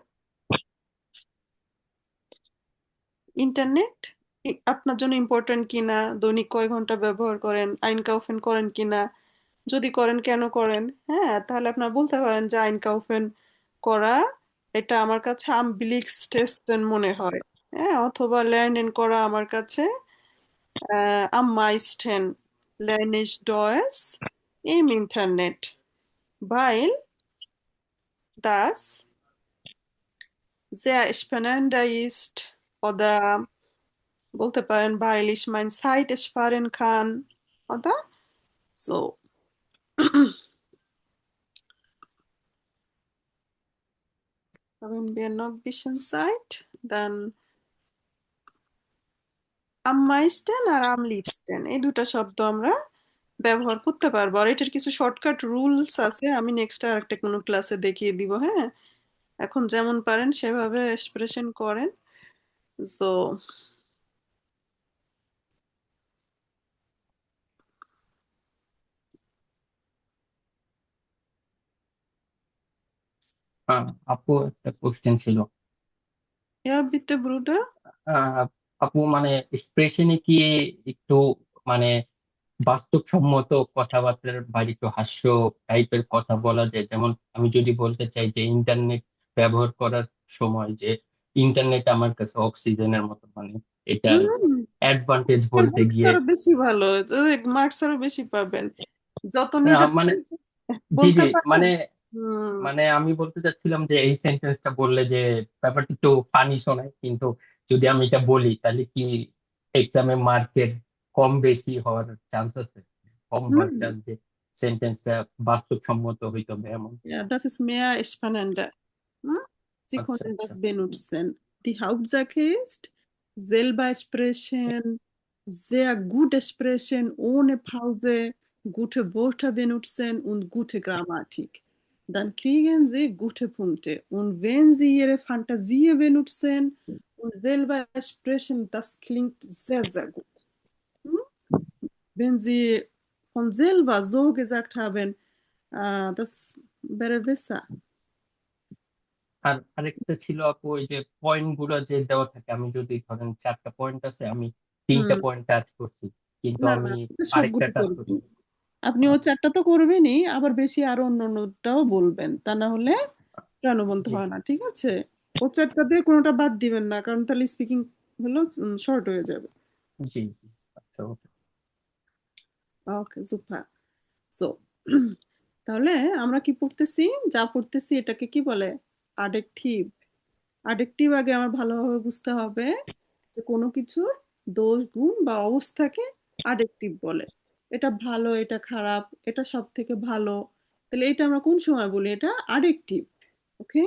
[SPEAKER 1] ইন্টারনেট আপনার জন্য ইম্পর্ট্যান্ট কিনা, দৈনিক কয় ঘন্টা ব্যবহার করেন, আইনকাউফেন করেন কিনা, যদি করেন কেন করেন। হ্যাঁ, তাহলে আপনার বলতে পারেন যে আইনকাউফেন করা এটা আমার কাছে আমবিলিক্স টেস্টেন মনে হয়। হ্যাঁ, অথবা ল্যার্নেন করা আমার কাছে am meisten lerne ich Deutsch im Internet, weil das sehr spannend ist, oder বলতে পারেন weil ich meine Zeit sparen kann, oder so. Haben wir noch ein bisschen Zeit? Dann am meisten R am liebsten এই দুটা শব্দ আমরা ব্যবহার করতে পারবো। আর এটার কিছু শর্টকাট রুলস আছে, আমি নেক্সট আর একটা কোনো ক্লাসে দেখিয়ে দিব। হ্যাঁ, এখন যেমন পারেন সেভাবে এক্সপ্রেশন করেন। তো
[SPEAKER 4] আপু একটা কোশ্চেন ছিল।
[SPEAKER 1] ja bitte Bruder.
[SPEAKER 4] আহ, আপু মানে এক্সপ্রেশনে কি একটু মানে বাস্তবসম্মত কথাবার্তার বাইরে একটু হাস্য টাইপের কথা বলা যায়? যেমন আমি যদি বলতে চাই যে ইন্টারনেট ব্যবহার করার সময় যে ইন্টারনেট আমার কাছে অক্সিজেনের মতো, মানে এটার
[SPEAKER 1] হুম,
[SPEAKER 4] অ্যাডভান্টেজ
[SPEAKER 1] এর
[SPEAKER 4] বলতে
[SPEAKER 1] মার্কস
[SPEAKER 4] গিয়ে
[SPEAKER 1] আরো বেশি ভালো, মার্কস আরো বেশি পাবেন যত নিজে
[SPEAKER 4] মানে জি
[SPEAKER 1] বলতে
[SPEAKER 4] জি
[SPEAKER 1] পারেন।
[SPEAKER 4] মানে
[SPEAKER 1] হুম,
[SPEAKER 4] মানে আমি বলতে চাচ্ছিলাম যে এই সেন্টেন্সটা বললে যে ব্যাপারটা একটু ফানি শোনায়, কিন্তু যদি আমি এটা বলি তাহলে কি এক্সামে মার্কের কম বেশি হওয়ার চান্স আছে, কম হওয়ার
[SPEAKER 1] হুম,
[SPEAKER 4] চান্স যে সেন্টেন্সটা বাস্তবসম্মত হইতে হবে এমন।
[SPEAKER 1] ja, das ist mehr spannender. Hm? Sie
[SPEAKER 4] আচ্ছা
[SPEAKER 1] können
[SPEAKER 4] আচ্ছা।
[SPEAKER 1] das benutzen. Die Hauptsache ist, selber sprechen, sehr gut sprechen, ohne Pause, gute Wörter benutzen und gute Grammatik. Dann kriegen Sie gute Punkte. Und wenn Sie Ihre Fantasie benutzen und selber sprechen, das klingt sehr, sehr gut. Hm? Wenn Sie von selber so gesagt haben, das wäre besser.
[SPEAKER 4] আর আরেকটা ছিল আপু, ওই যে point গুলো যে দেওয়া থাকে, আমি যদি ধরেন 4টা পয়েন্ট আছে, আমি 3টা
[SPEAKER 1] হুম,
[SPEAKER 4] পয়েন্ট টাচ করছি, কিন্তু
[SPEAKER 1] না
[SPEAKER 4] আমি
[SPEAKER 1] না, আপনি
[SPEAKER 4] আরেকটা
[SPEAKER 1] সবগুলো
[SPEAKER 4] টাচ
[SPEAKER 1] করবেন।
[SPEAKER 4] করছি।
[SPEAKER 1] আপনি ও 4টা তো করবেনই, আবার বেশি আরো অন্যান্যটাও বলবেন, তা না হলে প্রাণবন্ত
[SPEAKER 4] জি
[SPEAKER 1] হয় না, ঠিক আছে? ও 4টা দিয়ে কোনোটা বাদ দিবেন না, কারণ তাহলে স্পিকিং হলো শর্ট হয়ে যাবে।
[SPEAKER 4] জি জি। আচ্ছা ওকে।
[SPEAKER 1] ওকে, সুপার। সো তাহলে আমরা কি পড়তেছি, যা পড়তেছি এটাকে কি বলে? অ্যাডজেক্টিভ। অ্যাডজেক্টিভ আগে আমার ভালোভাবে বুঝতে হবে যে কোনো কিছুর দোষ গুণ বা অবস্থাকে অ্যাডজেক্টিভ বলে। এটা ভালো, এটা খারাপ, এটা সব থেকে ভালো, তাহলে এটা আমরা কোন সময় বলি? এটা অ্যাডজেক্টিভ। ওকে,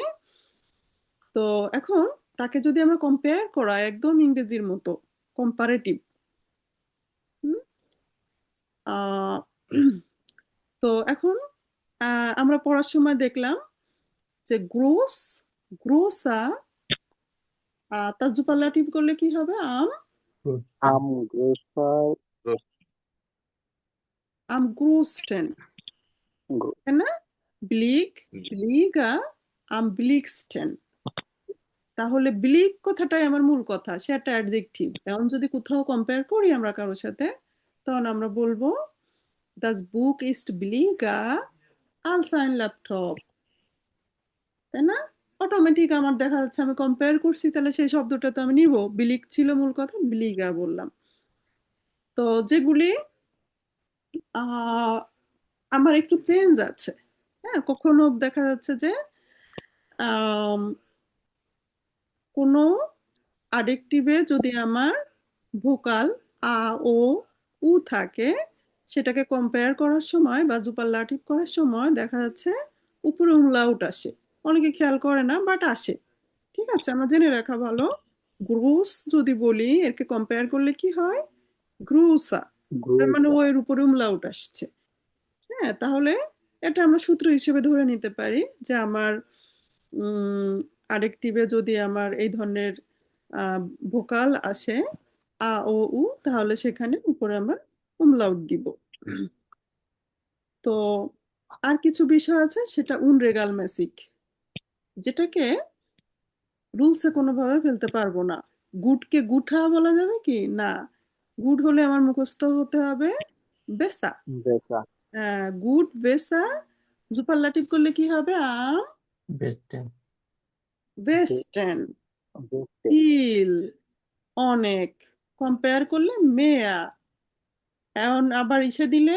[SPEAKER 1] তো এখন তাকে যদি আমরা কম্পেয়ার করা একদম ইংরেজির মতো, কম্পারেটিভ। তো এখন আমরা পড়ার সময় দেখলাম যে গ্রোস, গ্রোসা তার সুপারলাটিভ করলে কি হবে?
[SPEAKER 3] Am größer,
[SPEAKER 1] am größten, তাই না? ব্লিক, ব্লিগা, am blicksten। তাহলে ব্লিক কথাটাই আমার মূল কথা, সে একটা অ্যাডজেক্টিভ। এখন যদি কোথাও কম্পেয়ার করি আমরা কারোর সাথে, তখন আমরা বলবো das Buch ist billiger als ein Laptop, তাই না? অটোমেটিক আমার দেখা যাচ্ছে আমি কম্পেয়ার করছি, তাহলে সেই শব্দটা তো আমি নিব। বিলিক ছিল মূল কথা, বিলিগা বললাম। তো যেগুলি আমার একটু চেঞ্জ আছে, হ্যাঁ, কখনো দেখা যাচ্ছে যে কোনো অ্যাডজেক্টিভে যদি আমার ভোকাল আ, ও, উ থাকে, সেটাকে কম্পেয়ার করার সময় বা সুপারলাটিভ করার সময় দেখা যাচ্ছে উপরে umlaut আসে। অনেকে খেয়াল করে না, বাট আসে। ঠিক আছে, আমার জেনে রাখা ভালো। গ্রোস যদি বলি, এরকে কম্পেয়ার করলে কি হয়? গ্রুসা, তার মানে ও এর উপরে umlaut আসছে। হ্যাঁ, তাহলে এটা আমরা সূত্র হিসেবে ধরে নিতে পারি যে আমার অ্যাডজেক্টিভে যদি আমার এই ধরনের ভোকাল আসে আ, ও, উ, তাহলে সেখানে উপরে আমরা umlaut দিব। তো আর কিছু বিষয় আছে, সেটা unregelmäßig, যেটাকে রুলসে কোনোভাবে ফেলতে পারবো না। গুডকে গুঠা বলা যাবে কি? না, গুড হলে আমার মুখস্থ হতে হবে বেসা।
[SPEAKER 3] besser,
[SPEAKER 1] গুড, বেসা, সুপারলাটিভ করলে কি হবে?
[SPEAKER 4] বেস্ট।
[SPEAKER 1] ওয়েস্টার্ন,
[SPEAKER 3] besten,
[SPEAKER 1] ফিল, অনেক। কম্পেয়ার করলে মেয়া। এখন আবার ইসে দিলে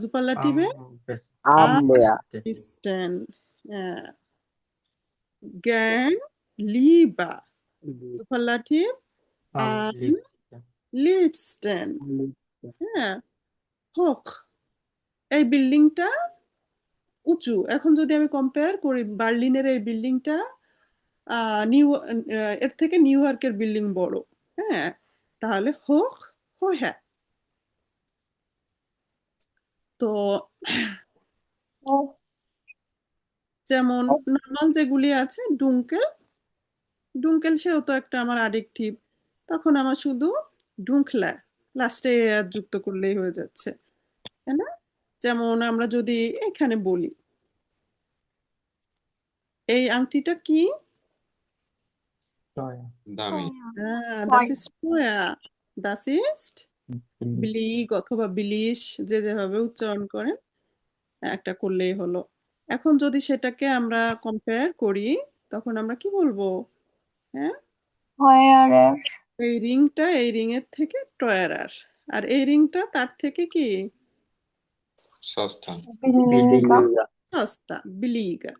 [SPEAKER 1] সুপারলাটিভে
[SPEAKER 4] বেস্ট।
[SPEAKER 3] am mehr,
[SPEAKER 1] ইস্টার্ন, জ্ঞান, লিবা, সুপারলাটিভ
[SPEAKER 4] লিপস্টিক।
[SPEAKER 1] লিপস্টেন।
[SPEAKER 3] liebsten,
[SPEAKER 1] হ্যাঁ, হোক, এই বিল্ডিংটা উঁচু। এখন যদি আমি কম্পেয়ার করি বার্লিনের এই বিল্ডিংটা এর থেকে নিউ ইয়র্কের বিল্ডিং বড়, হ্যাঁ, তাহলে হোক, হ্যাঁ। তো যেমন নর্মাল যেগুলি আছে, ডুঙ্কেল, ডুঙ্কেল সেও তো একটা আমার অ্যাডজেক্টিভ, তখন আমার শুধু ডুঙ্কলা লাস্টে আর যুক্ত করলেই হয়ে যাচ্ছে, তাই না? যেমন আমরা যদি এখানে বলি এই আংটিটা কি?
[SPEAKER 12] দামি।
[SPEAKER 1] Das ist teuer, das ist বিলিগ অথবা বিলিশ, যে যেভাবে উচ্চারণ করেন একটা করলেই হলো। এখন যদি সেটাকে আমরা কম্পেয়ার করি, তখন আমরা কি বলবো? হ্যাঁ,
[SPEAKER 6] Where
[SPEAKER 1] এই রিংটা এই রিং এর থেকে টয়ারার, আর এই রিংটা তার থেকে কি
[SPEAKER 12] সস্তা।
[SPEAKER 6] billiger?
[SPEAKER 1] সস্তা, বিলিগা।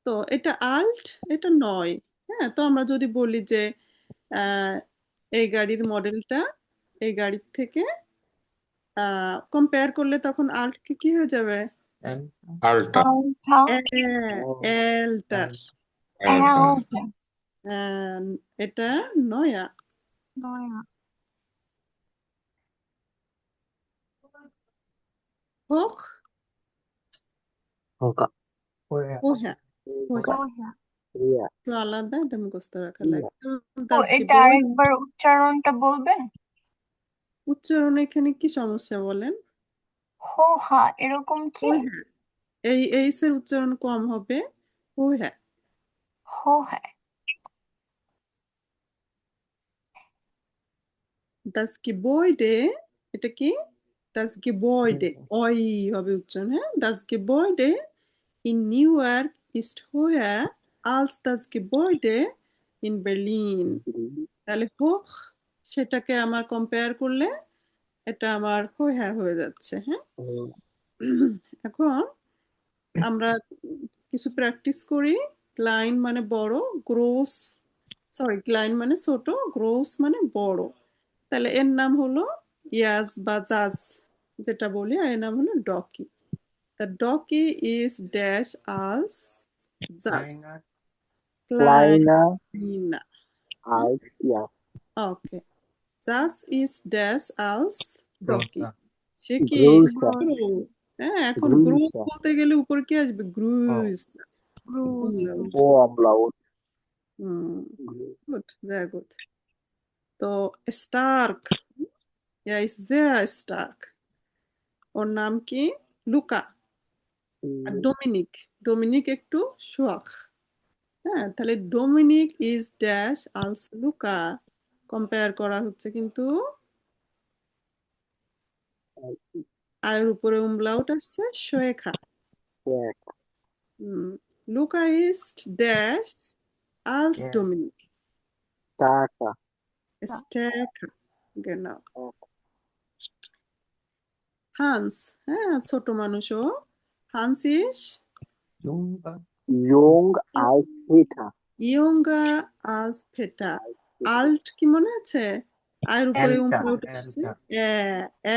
[SPEAKER 1] তো এটা আল্ট, এটা নয়। হ্যাঁ, তো আমরা যদি বলি যে এই গাড়ির মডেলটা এই গাড়ির থেকে কম্পেয়ার করলে তখন আল্টকে কি হয়ে যাবে?
[SPEAKER 12] Alta.
[SPEAKER 6] আলটা
[SPEAKER 1] এলটার।
[SPEAKER 12] Alta.
[SPEAKER 6] আলটা
[SPEAKER 1] এটা নয়া।
[SPEAKER 6] নয়া
[SPEAKER 1] হোক
[SPEAKER 3] হোকা
[SPEAKER 1] ওহ্যা ওহ্যা
[SPEAKER 6] কোহা
[SPEAKER 3] রিয়া
[SPEAKER 1] একটু আলাদা, এটা মুখস্থ রাখা
[SPEAKER 3] রিয়া
[SPEAKER 1] লাগে।
[SPEAKER 6] তো
[SPEAKER 1] Das
[SPEAKER 6] এটা
[SPEAKER 1] Gebäude,
[SPEAKER 6] আরেকবার উচ্চারণটা বলবেন?
[SPEAKER 1] উচ্চারণে এখানে কি সমস্যা বলেন?
[SPEAKER 6] হোহা এরকম কি?
[SPEAKER 1] ওহ্যা, এই এইস এর উচ্চারণ কম হবে। ওহ্যা।
[SPEAKER 6] হোহা
[SPEAKER 1] Das Gebäude, এটা কি? Das Gebäude, ওই হবে উচ্চারণ, হ্যাঁ? Das Gebäude in Newark ist höher als das Gebäude in Berlin. তাহলে হোক সেটাকে আমার কম্পেয়ার করলে এটা আমার হোয়া হয়ে যাচ্ছে, হ্যাঁ? এখন আমরা কিছু প্র্যাকটিস করি। ক্লাইন মানে বড়, গ্রোস ক্লাইন মানে ছোট, গ্রোস মানে বড়। তাহলে এর নাম হলো ইয়াস বা জাজ, যেটা বলি, আর এর নাম হলো ডকি। The donkey is dash as জাজ।
[SPEAKER 3] ক্লাইনার
[SPEAKER 1] Kleiner.
[SPEAKER 3] আইস ইয়া
[SPEAKER 1] Okay. Das ist das als donkey. সে কি?
[SPEAKER 3] গ্রুসা
[SPEAKER 1] গরু। হ্যাঁ, এখন গ্রুস
[SPEAKER 3] গ্রুসা
[SPEAKER 1] বলতে গেলে উপরে কি আসবে? গ্রুস।
[SPEAKER 6] গ্রুস
[SPEAKER 3] ও আমলাউট
[SPEAKER 1] Gut, sehr gut. তো stark. Er ist sehr stark. ওর নাম কি? লুকা। আর ডোমিনিক। ডোমিনিক একটু শোয়াক। হ্যাঁ, তাহলে ডোমিনিক ইজ ড্যাশ আলস লুকা কম্পেয়ার করা হচ্ছে, কিন্তু আয়ের উপরে উমলাউট আসছে শোয়েখা। লুকা ইজ ড্যাশ আলস ডোমিনিক
[SPEAKER 3] টাকা
[SPEAKER 1] স্টেকা। genau. হান্স, হ্যাঁ, ছোট মানুষও। হান্স ইজ
[SPEAKER 3] ইয়ং আইস পিটা
[SPEAKER 1] ইয়ঙ্গা আলস ফেটা। আল্ট কি মনে আছে? আয়ের উপরে উমলাউট আসছে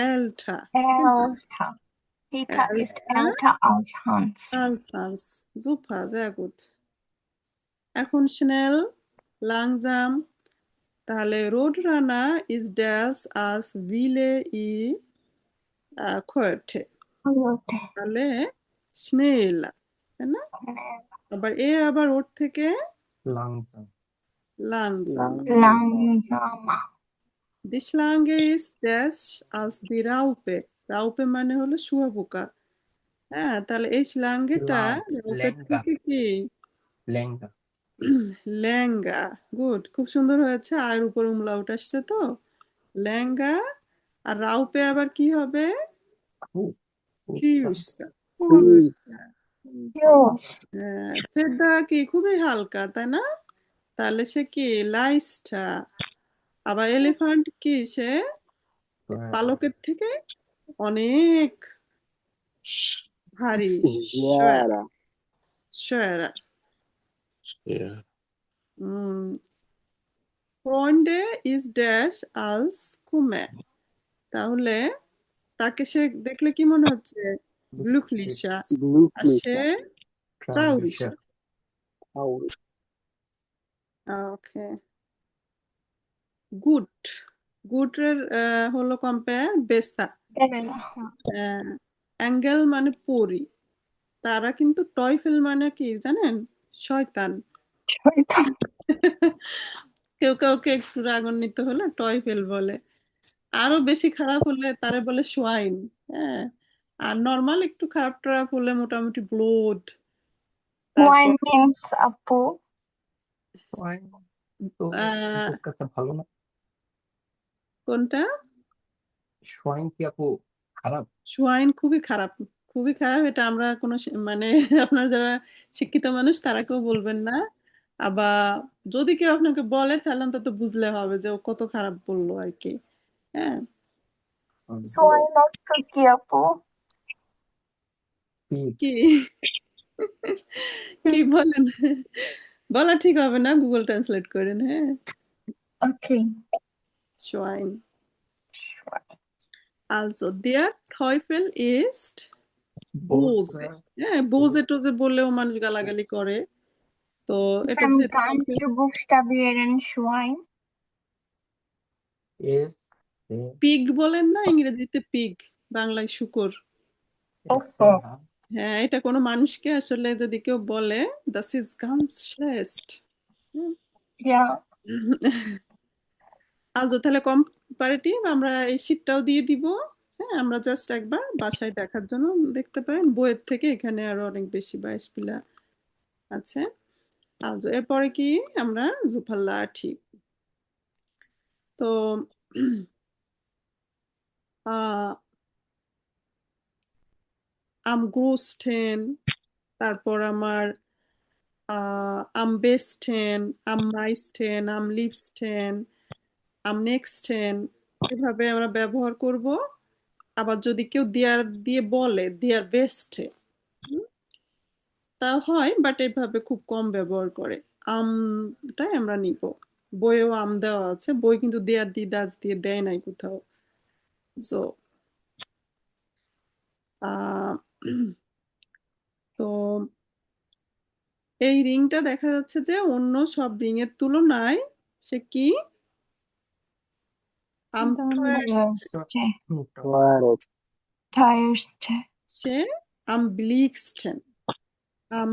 [SPEAKER 1] এলটা।
[SPEAKER 6] Älter. Peter ist älter als Hans.
[SPEAKER 1] Hans. Super, sehr gut. এখন schnell, langsam. তাহলে রোড রানার ইজ ড্যাশ আস ভিলে ই কয়েটে। তাহলে স্নেল, তাই না? আবার ওর থেকে লাংজাম।
[SPEAKER 6] Langsamer.
[SPEAKER 1] Die Schlange ist dash als die Raupe. রাউপে মানে হলো শুঁয়োপোকা। হ্যাঁ, তাহলে এই শ্লাঙ্গেটা রাউপের থেকে কি? ল্যাঙ্গা। গুড, খুব সুন্দর হয়েছে। আয়ের উপর উমলাউট আসছে তো ল্যাঙ্গা। আর রাউপে আবার কি হবে? ফিউসা। ফেদা কি খুবই হালকা, তাই না? তাহলে সে কি? লাইস্টা। আবার এলিফ্যান্ট কি? সে পালকের থেকে অনেক ভারী। শোয়ারা।
[SPEAKER 12] Yeah.
[SPEAKER 1] Freunde ist dash als Kumme. তাহলে তাকে সে দেখলে কি মনে হচ্ছে? glücklicher. আর সে trauriger. Okay. Gut. Gut এর হলো কম্পেয়ার বেসা। অ্যাঙ্গেল মানে পরি। তারা কিন্তু টয়ফেল মানে কি জানেন? শয়তান। কেউ কাউকে একটু রাগান্বিত হলে টয়ফেল বলে। আরো বেশি খারাপ হলে তারে বলে সোয়াইন। হ্যাঁ, আর নরমাল একটু খারাপ টারাপ হলে মোটামুটি ব্লোড।
[SPEAKER 6] Wine means আপু
[SPEAKER 4] ভালো না।
[SPEAKER 1] কোনটা?
[SPEAKER 4] সোয়াইন কি আপু খারাপ?
[SPEAKER 1] সোয়াইন খুবই খারাপ, খুবই খারাপ। এটা আমরা কোনো মানে আপনার যারা শিক্ষিত মানুষ তারা কেউ বলবেন না। আবার যদি কেউ আপনাকে বলে তাহলে অন্তত বুঝলে হবে যে ও কত খারাপ বললো আর কি। হ্যাঁ,
[SPEAKER 6] সোয়াইন অর্থ কি আপু?
[SPEAKER 1] কি কি বলেন? বলা ঠিক হবে না, গুগল ট্রান্সলেট করেন। হ্যাঁ,
[SPEAKER 6] ওকে।
[SPEAKER 1] Swine. Also, der Teufel ist böse. হ্যাঁ, বোঝে টোজে বললেও মানুষ গালাগালি করে। তো এটা যেহেতু
[SPEAKER 6] Kannst du buchstabieren Schwein?
[SPEAKER 4] Is
[SPEAKER 1] pig বলেন না ইংরেজিতে পিগ, বাংলায় শুকর। হ্যাঁ, এটা কোনো মানুষকে আসলে যদি কেউ বলে das ist ganz schlecht.
[SPEAKER 6] Ja.
[SPEAKER 1] Also তাহলে কম্পারেটিভ আমরা এই শীটটাও দিয়ে দিব। হ্যাঁ, আমরা জাস্ট একবার বাসায় দেখার জন্য দেখতে পারেন, বইয়ের থেকে এখানে আরো অনেক বেশি বাইশপিলা আছে। Also এরপরে কি আমরা জুফাল্লাঠি। তো am größten, তারপর আমার am besten, am meisten, am liebsten, am nächsten, এভাবে আমরা ব্যবহার করব। আবার যদি কেউ দেয়ার দিয়ে বলে দেয়ার বেস্টে, তা হয়, বাট এভাবে খুব কম ব্যবহার করে। আমটাই আমরা নিব। বইয়েও আম দেওয়া আছে, বই কিন্তু দেয়ার দিয়ে দাজ দিয়ে দেয় নাই কোথাও। সো তো এই রিংটা দেখা যাচ্ছে যে অন্য সব রিং এর তুলনায় সে কি am teuerste,
[SPEAKER 6] Teuerste.
[SPEAKER 1] Say am billigsten, আম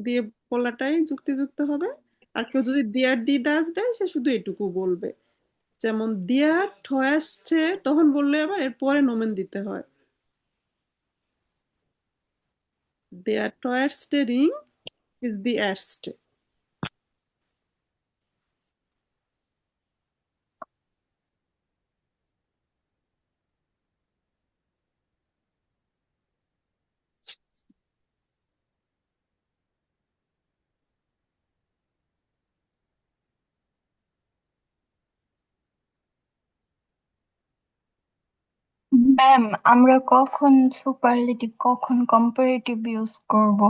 [SPEAKER 1] দিয়ে বলাটাই যুক্তিযুক্ত হবে। আর কেউ যদি দেয়ার দি দাজ দেয় সে শুধু এটুকু বলবে, যেমন দেয়ার teuerste, তখন বললে আবার এরপরে নোমেন দিতে হয়। Der teuerste Ring ist die erste.
[SPEAKER 6] Ma'am, আমরা কখন সুপারলেটিভ কখন কম্পারেটিভ ইউজ করব?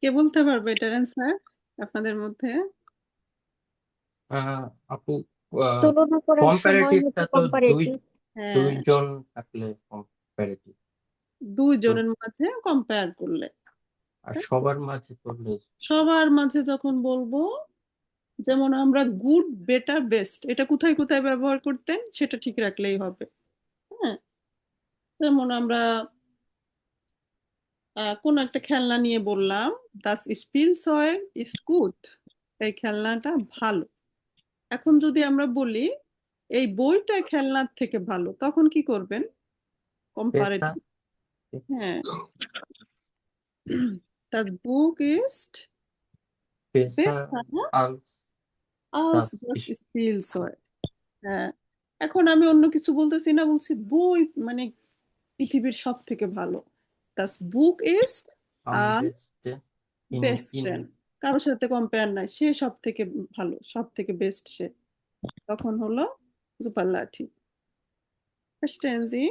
[SPEAKER 1] কে বলতে পারবে এটার অ্যান্সার আপনাদের মধ্যে?
[SPEAKER 4] আপু
[SPEAKER 2] তুলনা করার সময়
[SPEAKER 4] কম্পারেটিভটা
[SPEAKER 2] হচ্ছে
[SPEAKER 4] তো
[SPEAKER 2] কম্পারেটিভ।
[SPEAKER 1] হ্যাঁ,
[SPEAKER 4] দুইজন থাকলে কম্পারেটিভ,
[SPEAKER 1] দুইজনের মাঝে কম্পেয়ার করলে।
[SPEAKER 4] আর সবার মাঝে করলে
[SPEAKER 1] সবার মাঝে যখন বলবো, যেমন আমরা গুড, বেটার, বেস্ট, এটা কোথায় কোথায় ব্যবহার করতেন সেটা ঠিক রাখলেই হবে। হ্যাঁ, যেমন আমরা কোন একটা খেলনা নিয়ে বললাম das Spielzeug ist gut, এই খেলনাটা ভালো। এখন যদি আমরা বলি এই বইটা খেলনার থেকে ভালো, তখন কি করবেন? কম্পারেটিভ। হ্যাঁ, das Buch ist
[SPEAKER 4] besser
[SPEAKER 1] besser
[SPEAKER 4] als
[SPEAKER 1] als
[SPEAKER 4] das
[SPEAKER 1] das Spielzeug. হ্যাঁ, এখন আমি অন্য কিছু বলতেছি না, বলছি বই মানে পৃথিবীর সব থেকে ভালো। das Buch ist
[SPEAKER 4] am
[SPEAKER 1] am
[SPEAKER 4] besten in
[SPEAKER 1] besten, কারোর সাথে কম্পেয়ার নাই, সে সব থেকে ভালো, সব থেকে বেস্ট সে, তখন হলো সুপারলাটিভ। Verstehen Sie?